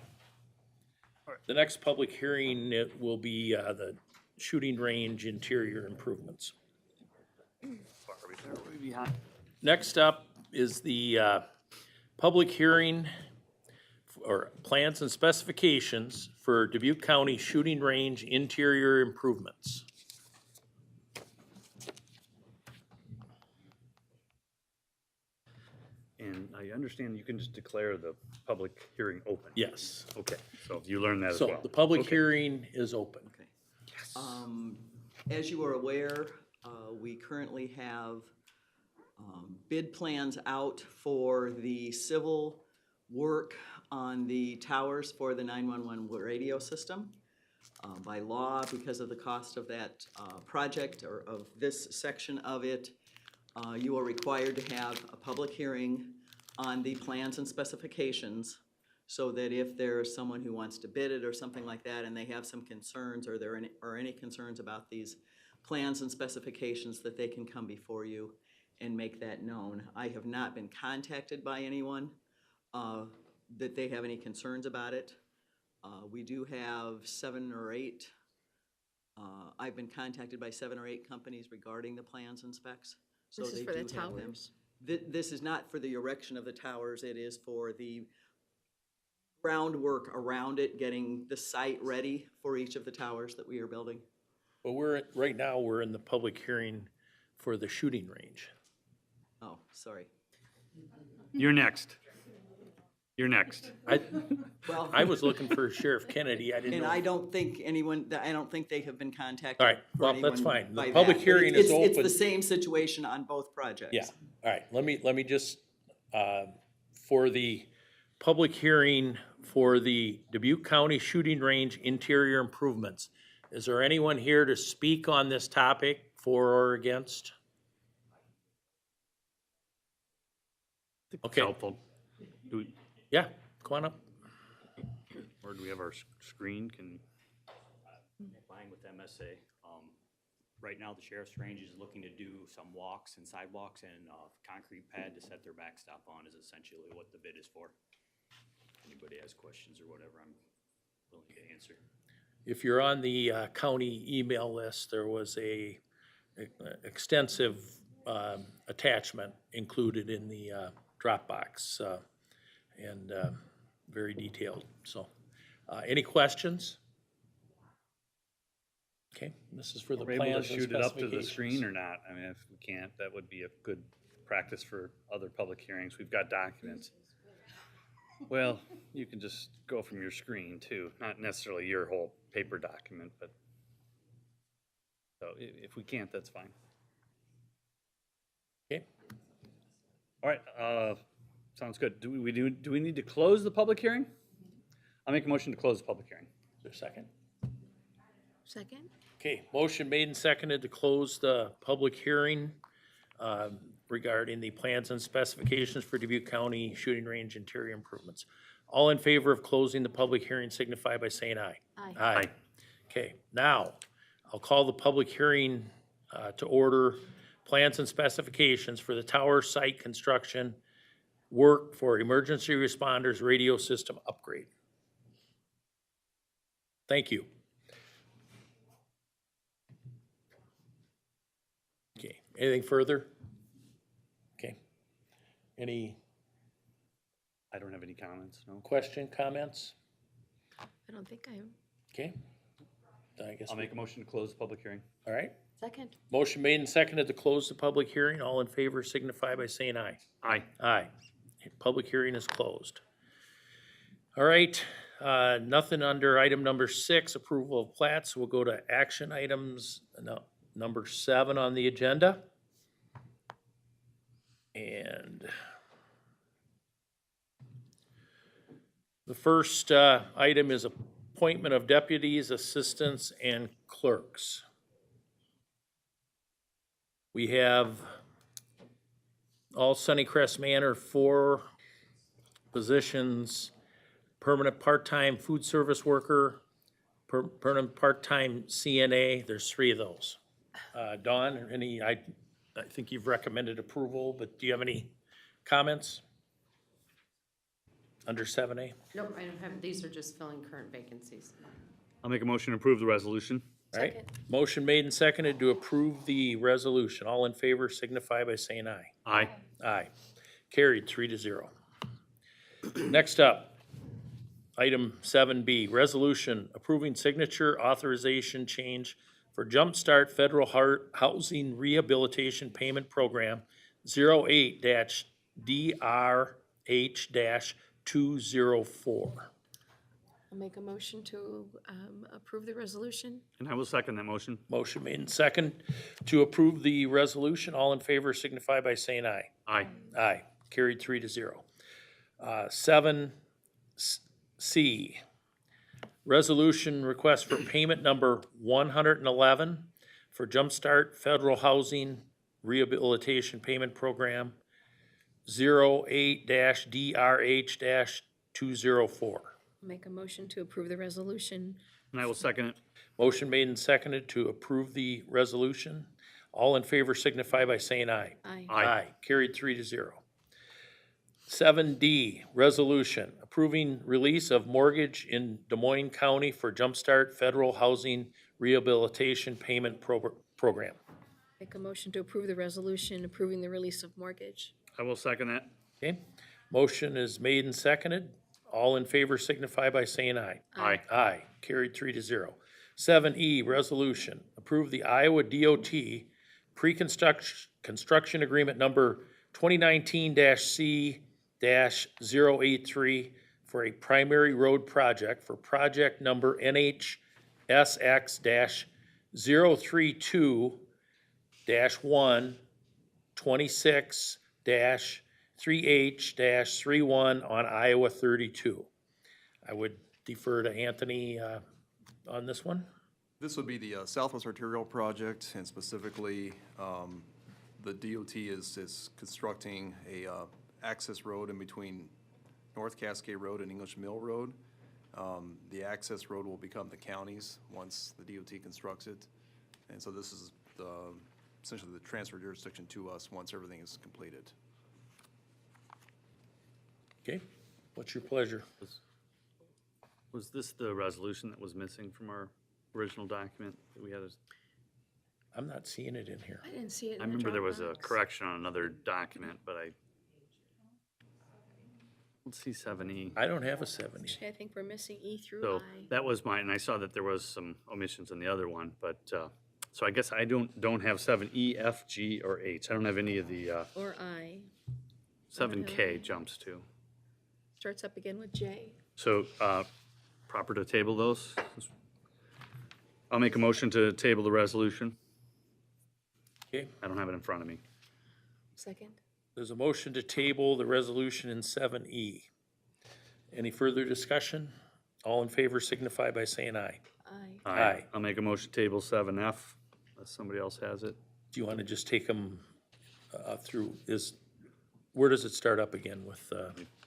The next public hearing it will be the shooting range interior improvements. Far are we there? Are we behind? Next up is the public hearing or plans and specifications for Dubuque County shooting range interior improvements. And I understand you can just declare the public hearing open. Yes. Okay, so you learned that as So well. the public Okay. hearing is open. Okay. As you are aware, we currently have bid plans out for the civil work on the towers for the 911 radio system. By law, because of the cost of that project or of this section of it, you are required to have a public hearing on the plans and specifications so that if there's someone who wants to bid it or something like that and they have some concerns or there are any concerns about these plans and specifications, that they can come before you and make that known. I have not been contacted by anyone that they have any concerns about it. We do have 7 or 8. I've been contacted by 7 or 8 companies regarding the plans and specs. So This is they for the do have them. towers. This is not for the erection of the towers, it is for the groundwork around it, getting the site ready for each of the towers that we are building. But right now, we're in the public hearing for the shooting range. Oh, sorry. You're next. You're next. Well, I was looking for Sheriff Kennedy. I didn't and know. I don't think I don't think they have been contacted. All right, for well, that's anyone fine. The by public that, but hearing is It's open. the same situation on both projects. Yeah, all right, let me just, for the public hearing for the Dubuque County Shooting Range interior improvements, is there anyone here to speak on this topic, for or against? It's Okay. helpful. Do we, Yeah, come on up. or do we have our screen? Can, Fine with MSA. Right now, the sheriff's range is looking to do some walks and sidewalks and concrete pad to set their backstop on is essentially what the bid is for. Anybody has questions or whatever, I'm willing to answer. If you're on the county email list, there was a extensive attachment included in the Dropbox, and very detailed, so. Any questions? Okay, this is for the we're able to plans and shoot it up to the specifications. screen or not? I mean, if we can't, that would be a good practice for other public hearings. We've got documents. Well, you can just go from your screen too, not necessarily your whole paper document, but. So if we can't, that's fine. Okay, All right, sounds good. Do we need to close the public hearing? I'll make a motion to close the public hearing. is there a second? Second? Okay, motion made and seconded to close the public hearing regarding the plans and specifications for Dubuque County Shooting Range interior improvements. All in favor of closing the public hearing signify by saying aye. Aye. Aye. Okay, now, I'll call the public hearing to order. Plans and specifications for the tower site construction work for emergency responders radio system upgrade. Thank you. Okay, anything further? Okay. Any I don't have any comments, no? question, comments? I don't think I am. Okay. I guess, I'll make a motion to close the public hearing. all right. Second? Motion made and seconded to close the public hearing. All in favor signify by saying aye. Aye. Aye. Public hearing is closed. All right, nothing under item number 6, approval of plats. We'll go to action items, number 7 on the agenda. And the first item is appointment of deputies, assistants, and clerks. We have all Sunnycrest Manor, 4 positions, permanent part-time food service worker, permanent part-time CNA, there's 3 of those. Dawn, I think you've recommended approval, but do you have any comments? Under 7A? Nope, I don't have, these are just filling current vacancies. I'll make a motion to approve the resolution. All right, Second. motion made and seconded to approve the resolution. All in favor signify by saying aye. Aye. Aye. Carried 3-0. Next up, item 7B, resolution approving signature authorization change for Jumpstart Federal Housing Rehabilitation Payment Program 08-DRH-204. I'll make a motion to approve the resolution. And I will second that motion. Motion made and second to approve the resolution. All in favor signify by saying aye. Aye. Aye. Carried 3-0. 7C, resolution request for payment number 111 for Jumpstart Federal Housing Rehabilitation Payment Program 08-DRH-204. Make a motion to approve the resolution. And I will second it. Motion made and seconded to approve the resolution. All in favor signify by saying aye. Aye. Aye. Carried 3-0. 7D, resolution approving release of mortgage in Des Moines County for Jumpstart Federal Housing Rehabilitation Payment Program. Make a motion to approve the resolution approving the release of mortgage. I will second that. Okay, motion is made and seconded. All in favor signify by saying aye. Aye. Aye, carried 3-0. 7E, resolution, approve the Iowa DOT pre-construction agreement number 2019-C-083 for a primary road project for project number NHSX-032-1 26-3H-31 on Iowa 32. I would defer to Anthony on this one. This would be the Southwest Arterial Project, and specifically, the DOT is constructing a access road in between North Cascade Road and English Mill Road. The access road will become the county's once the DOT constructs it. And so this is essentially the transfer jurisdiction to us once everything is completed. Okay, what's your pleasure? Was this the resolution that was missing from our original document that we had? I'm not seeing it in here. I didn't see it in the I remember there was a Dropbox. correction on another document, but let's see 7E. I don't have a 70. Actually, I think we're missing E through So I. that was mine, and I saw that there was some omissions in the other one, but, so I guess I don't have 7E, F, G, or H. I don't have any of the, Or I. 7K jumps to. Starts up again with J. So, proper to table those? I'll make a motion to table the resolution. Okay, I don't have it in front of me. Second. there's a motion to table the resolution in 7E. Any further discussion? All in favor signify by saying aye. Aye. Aye. I'll make a motion to table 7F, unless somebody else has it. Do you want to just take them through, where does it start up again with,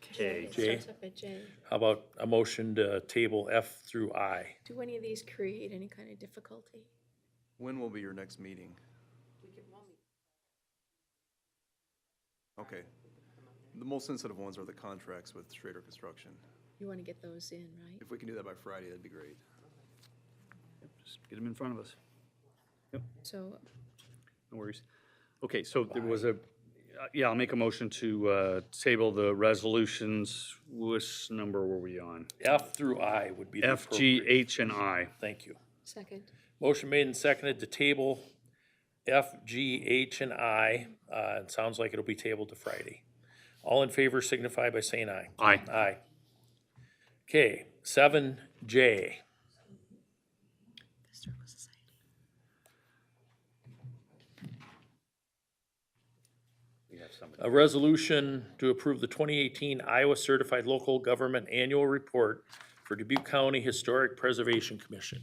K. It J. starts up at J. how about a motion to table F through I? Do any of these create any kind of difficulty? When will be your next meeting? Okay. The most sensitive ones are the contracts with Schrader Construction. You want to get those in, right? If we can do that by Friday, that'd be great. Just get them in front of us. So No worries. Okay, so there was a, yeah, I'll make a motion to table the resolutions. Which number were we on? F through I would be the F, G, appropriate. H, and I. Thank you. second. Motion made and seconded to table F, G, H, and I. It sounds like it'll be tabled to Friday. All in favor signify by saying aye. Aye. Aye. Okay, 7J. Historical Society. We have somebody. A resolution to approve the 2018 Iowa Certified Local Government Annual Report for Dubuque County Historic Preservation Commission.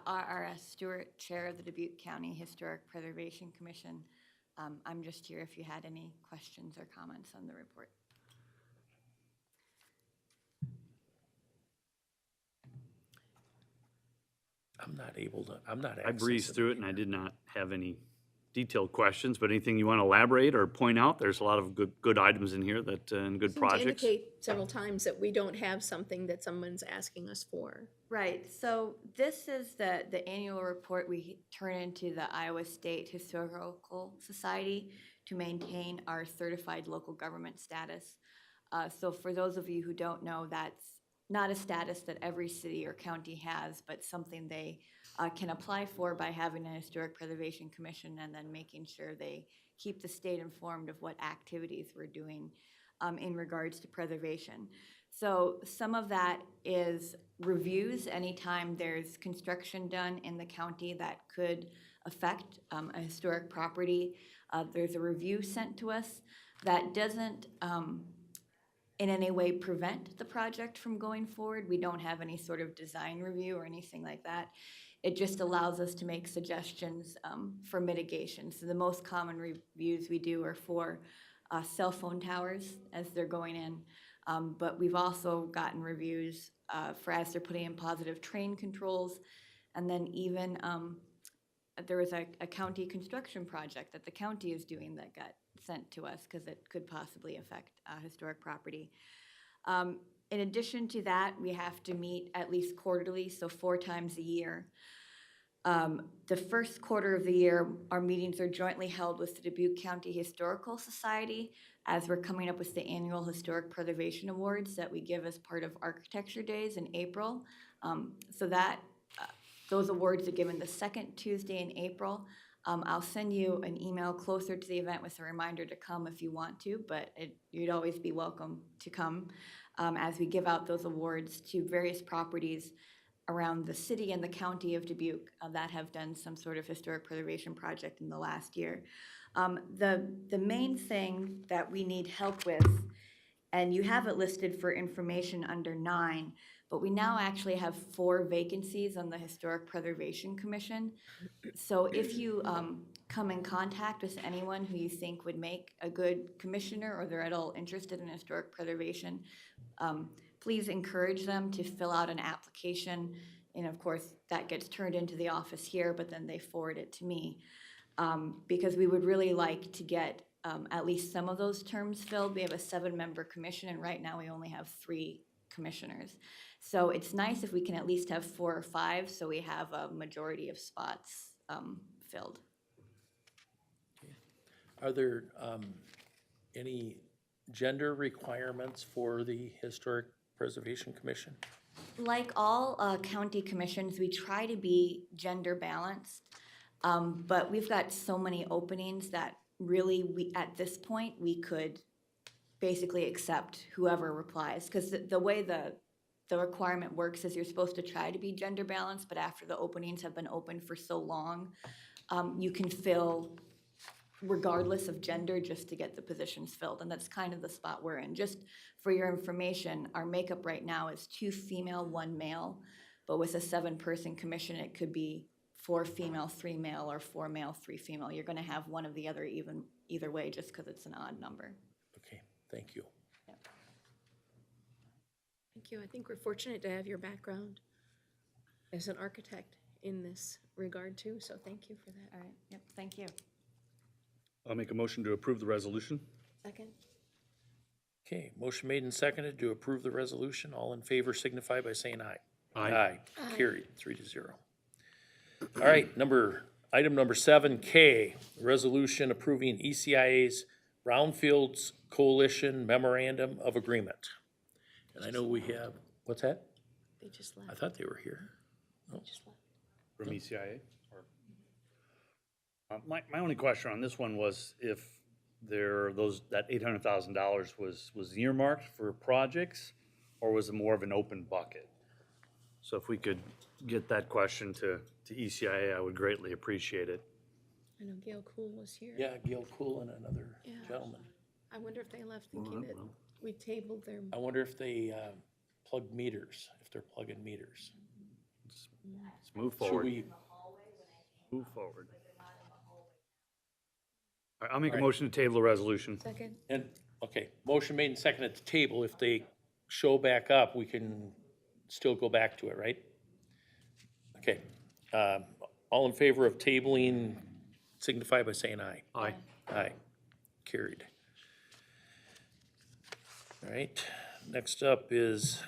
R.S. Stewart, Chair of the Dubuque County Historic Preservation Commission. I'm just here if you had any questions or comments on the report. I'm not I breezed accessing through it and I did not have any detailed questions, but anything you want to elaborate or point out? There's a lot of good items in here that, and good Seem to projects. indicate several times that we don't have something that someone's asking us for. Right, so this is the annual report we turn into the Iowa State Historical Society to maintain our certified local government status. So for those of you who don't know, that's not a status that every city or county has, but something they can apply for by having a historic preservation commission and then making sure they keep the state informed of what activities we're doing in regards to preservation. So some of that is reviews anytime there's construction done in the county that could affect a historic property. There's a review sent to us that doesn't in any way prevent the project from going forward. We don't have any sort of design review or anything like that. It just allows us to make suggestions for mitigation. So the most common reviews we do are for cell phone towers as they're going in. But we've also gotten reviews for as they're putting in positive train controls. And then even there was a county construction project that the county is doing that got sent to us because it could possibly affect historic property. In addition to that, we have to meet at least quarterly, so 4 times a year. The first quarter of the year, our meetings are jointly held with the Dubuque County Historical Society as we're coming up with the annual Historic Preservation Awards that we give as part of Architecture Days in April. So that those awards are given the second Tuesday in April. I'll send you an email closer to the event with a reminder to come if you want to, but you'd always be welcome to come as we give out those awards to various properties around the city and the county of Dubuque that have done some sort of historic preservation project in the last year. The main thing that we need help with, and you have it listed for information under 9, but we now actually have 4 vacancies on the Historic Preservation Commission. So if you come in contact with anyone who you think would make a good commissioner or they're at all interested in historic preservation, please encourage them to fill out an application. And of course, that gets turned into the office here, but then they forward it to me. Because we would really like to get at least some of those terms filled. We have a 7-member commission, and right now we only have 3 commissioners. So it's nice if we can at least have 4 or 5, so we have a majority of spots filled. Are there any gender requirements for the Historic Preservation Commission? Like all county commissions, we try to be gender balanced, but we've got so many openings that really at this point, we could basically accept whoever replies. Because the way the requirement works is you're supposed to try to be gender balanced, but after the openings have been open for so long, you can fill regardless of gender just to get the positions filled. And that's kind of the spot we're in. Just for your information, our makeup right now is 2 female, 1 male, but with a 7-person commission, it could be 4 female, 3 male, or 4 male, 3 female. You're gonna have one of the other either way just because it's an odd number. Okay, thank you. Yep. Thank you. I think we're fortunate to have your background as an architect in this regard too, so thank you for that. All right, yep, thank you. I'll make a motion to approve the resolution. Second? Okay, motion made and seconded to approve the resolution. All in favor signify by saying aye. Aye. Aye. Carried, 3-0. All right, item number 7K, resolution approving ECIA's Brownfields Coalition Memorandum of Agreement. And I know we have, what's that? They just I left. thought they were here. They just left. From ECIA? Or- My only question on this one was if that $800,000 was earmarked for projects, or was it more of an open bucket? So if we could get that question to ECIA, I would greatly appreciate it. I know Gail Cool was here. Yeah, Gail Cool and another Yeah. gentleman. I wonder if they left thinking that we tabled their, I wonder if they plug meters, if they're plugging meters. Let's move Should forward. we, Move forward. All right, I'll make a All right. motion to table the resolution. second? and, okay, motion made and seconded to table. If they show back up, we can still go back to it, right? Okay. All in favor of tabling signify by saying aye. Aye. Aye. Carried. All right, next up is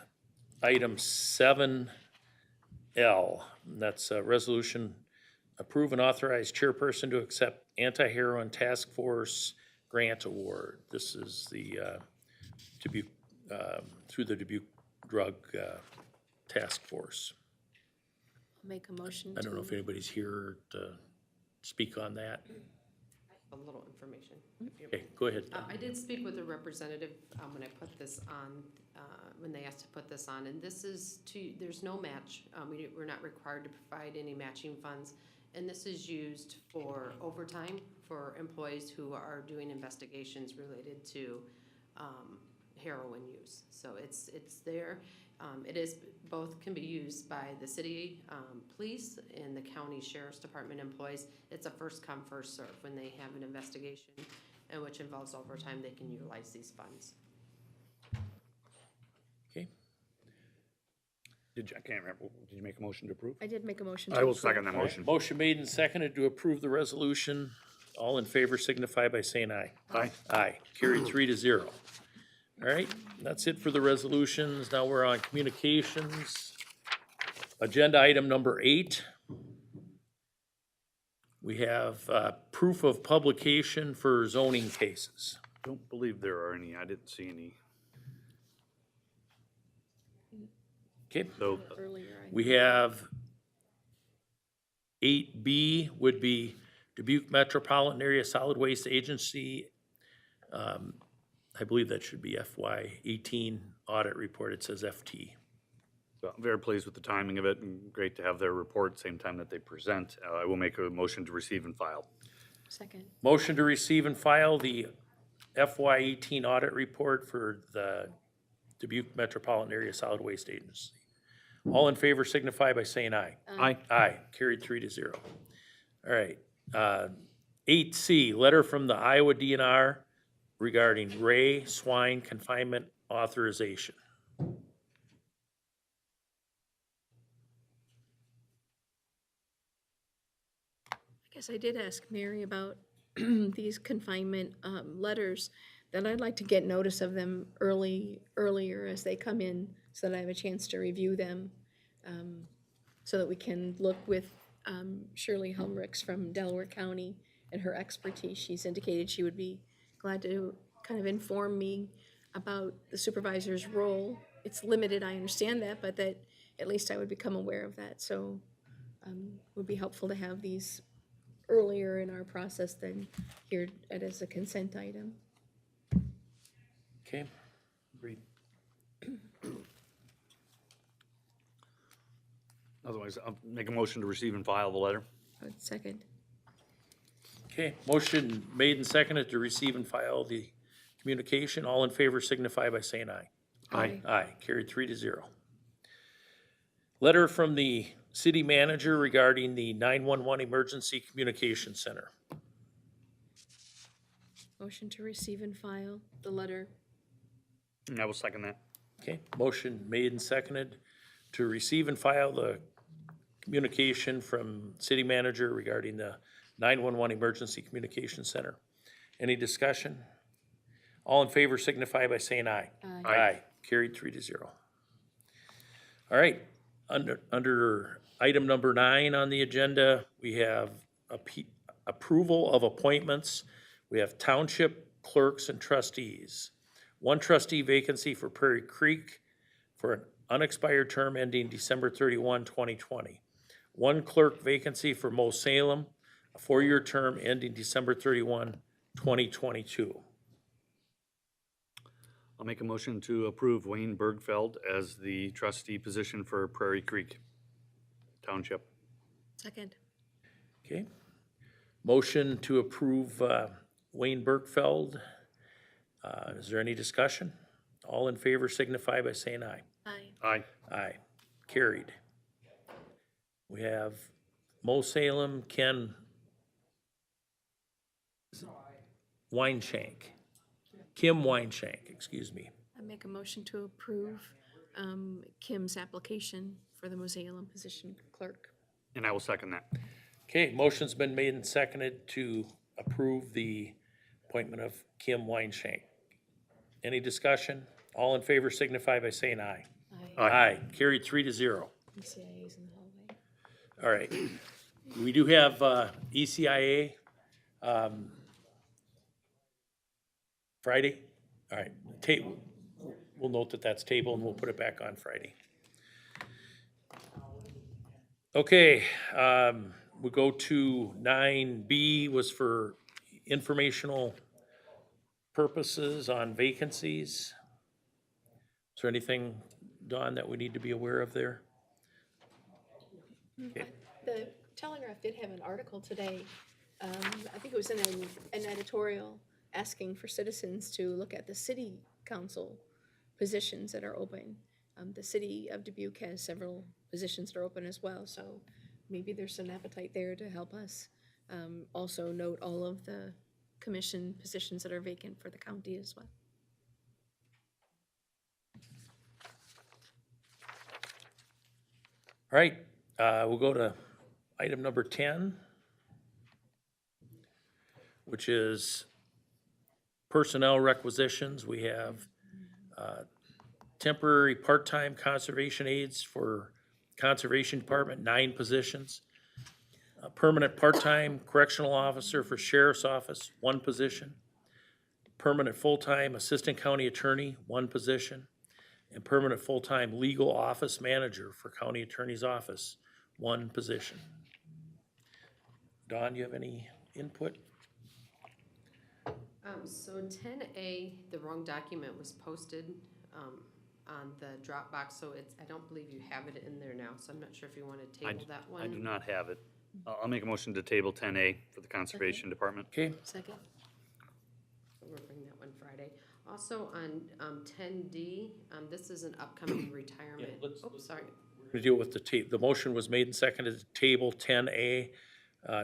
item 7L. That's a resolution, approve and authorize chairperson to accept anti-heroin task force grant award. This is the Dubuque, through the Dubuque Drug Task Force. Make a motion I don't know if to, anybody's here to speak on that. A little information. Okay, go ahead. I did speak with a representative when I put this on, when they asked to put this on, and this is there's no match. We're not required to provide any matching funds, and this is used for overtime for employees who are doing investigations related to heroin use. So it's there. It is, both can be used by the city police and the county sheriff's department employees. It's a first come, first serve. When they have an investigation and which involves overtime, they can utilize these funds. Okay, I can't remember, did you make a motion to approve? I did make a motion to. I will approve. second that all right, motion. motion made and seconded to approve the resolution. All in favor signify by saying aye. Aye. Aye, carried 3-0. All right, that's it for the resolutions. Now we're on communications. Agenda item number 8. We have proof of publication for zoning cases. Don't believe there are any, I didn't see any. Okay, So, Earlier, we have 8B would be Dubuque Metropolitan Area Solid Waste Agency. I believe that should be FY 18 audit report. It says FT. so I'm very pleased with the timing of it, and great to have their report same time that they present. I will make a motion to receive and file. second. Motion to receive and file the FY 18 audit report for the Dubuque Metropolitan Area Solid Waste Agency. All in favor signify by saying aye. Aye. Aye, carried 3-0. All right, 8C, letter from the Iowa DNR regarding Ray swine confinement authorization. I guess I did ask Mary about these confinement letters, that I'd like to get notice of them earlier as they come in, so that I have a chance to review them, so that we can look with Shirley Helmrichs from Delaware County and her expertise. She's indicated she would be glad to kind of inform me about the supervisor's role. It's limited, I understand that, but that at least I would become aware of that. So would be helpful to have these earlier in our process than here as a consent item. Okay, agreed. Otherwise, I'll make a motion to receive and file the letter. I would second. Okay, motion made and seconded to receive and file the communication. All in favor signify by saying aye. Aye. Aye, carried 3-0. Letter from the city manager regarding the 911 Emergency Communication Center. Motion to receive and file the letter. And I will second that. Okay, motion made and seconded to receive and file the communication from city manager regarding the 911 Emergency Communication Center. Any discussion? All in favor signify by saying aye. Aye. Aye, carried 3-0. All right, under item number 9 on the agenda, we have approval of appointments. We have township clerks and trustees. 1 trustee vacancy for Prairie Creek for an unexpired term ending December 31, 2020. 1 clerk vacancy for Mo Salem, a 4-year term ending December 31, 2022. I'll make a motion to approve Wayne Bergfeld as the trustee position for Prairie Creek Township. Second. Okay. Motion to approve Wayne Bergfeld. Is there any discussion? All in favor signify by saying aye. Aye. Aye. Aye. Carried. We have Mo Salem, Ken Weinshank. Kim Weinshank, excuse me. I make a motion to approve Kim's application for the Mosalem position clerk. And I will second that. Okay, motion's been made and seconded to approve the appointment of Kim Weinshank. Any discussion? All in favor signify by saying aye. Aye. Aye. Carried 3-0. ECIA's in the hallway. All right. We do have ECIA Friday. All right. We'll note that that's table and we'll put it back on Friday. Okay, we go to 9B was for informational purposes on vacancies. Is there anything, Dawn, that we need to be aware of there? Okay. The Telegraph did have an article today, I think it was in an editorial, asking for citizens to look at the city council positions that are open. The city of Dubuque has several positions that are open as well, so maybe there's an appetite there to help us. Also note all of the commission positions that are vacant for the county as well. All right, we'll go to item number 10, which is personnel requisitions. We have temporary part-time conservation aides for Conservation Department, 9 positions. A permanent part-time correctional officer for Sheriff's Office, 1 position. Permanent full-time assistant county attorney, 1 position. And permanent full-time legal office manager for county attorney's office, 1 position. Dawn, you have any input? So 10A, the wrong document was posted on the Dropbox, so I don't believe you have it in there now, so I'm not sure if you want to table that one. I do not have it. I'll make a motion to table 10A for the Conservation Department. Okay, Second. So we'll bring that one Friday. Also on 10D, this is an upcoming retirement. Sorry. we're gonna deal with the motion was made and seconded to table 10A.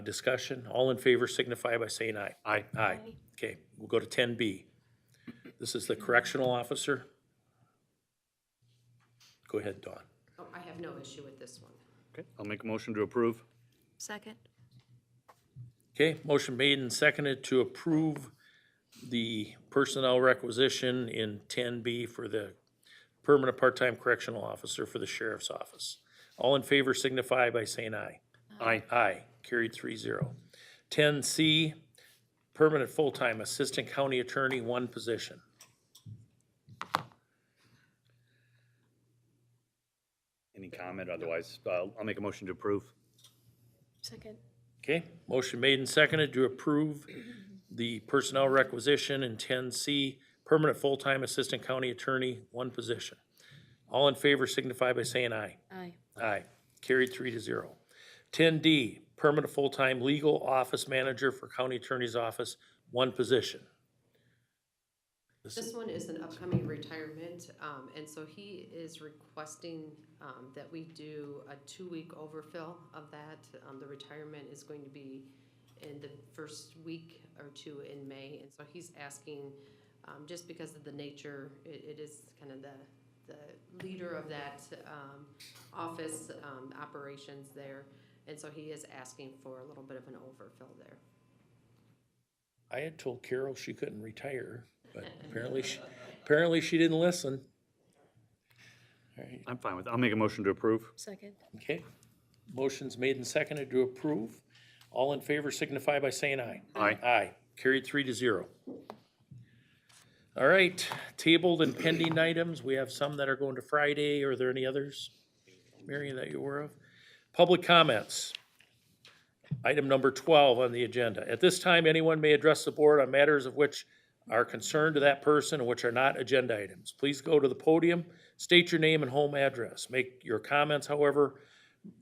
Discussion, all in favor signify by saying aye. Aye. Aye. Okay, we'll go to 10B. This is the correctional officer. Go ahead, Dawn. Oh, I have no issue with this one. Okay, I'll make a motion to approve. Second. Okay, motion made and seconded to approve the personnel requisition in 10B for the permanent part-time correctional officer for the sheriff's office. All in favor signify by saying aye. Aye. Aye, carried 3-0. 10C, permanent full-time assistant county attorney, 1 position. Any comment? Otherwise, I'll make a motion to approve. Second. Okay, motion made and seconded to approve the personnel requisition in 10C, permanent full-time assistant county attorney, 1 position. All in favor signify by saying aye. Aye. Aye, carried 3-0. 10D, permanent full-time legal office manager for county attorney's office, 1 position. This one is an upcoming retirement, and so he is requesting that we do a 2-week overfill of that. The retirement is going to be in the first week or 2 in May, and so he's asking, just because of the nature, it is kind of the leader of that office operations there, and so he is asking for a little bit of an overfill there. I had told Carol she couldn't retire, but apparently she didn't listen. All right, I'm fine with it. I'll make a motion to approve. Second. okay. Motion's made and seconded to approve. All in favor signify by saying aye. Aye. Aye, carried 3-0. All right, tabled and pending items, we have some that are going to Friday. Are there any others, Marion, that you're aware of? Public comments. Item number 12 on the agenda. At this time, anyone may address the board on matters of which are concerned to that person and which are not agenda items. Please go to the podium, state your name and home address. Make your comments, however,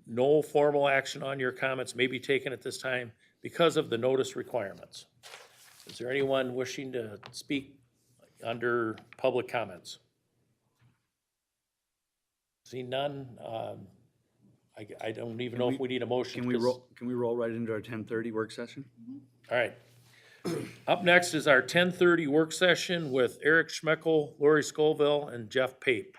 no formal action on your comments may be taken at this time because of the notice requirements. Is there anyone wishing to speak under public comments? See none, I don't even know if we need a motion. Can we 'cause- roll, can we roll right into our 10:30 work session? All right. Up next is our 10:30 work session with Eric Schmeckel, Lori Scoville, and Jeff Pape.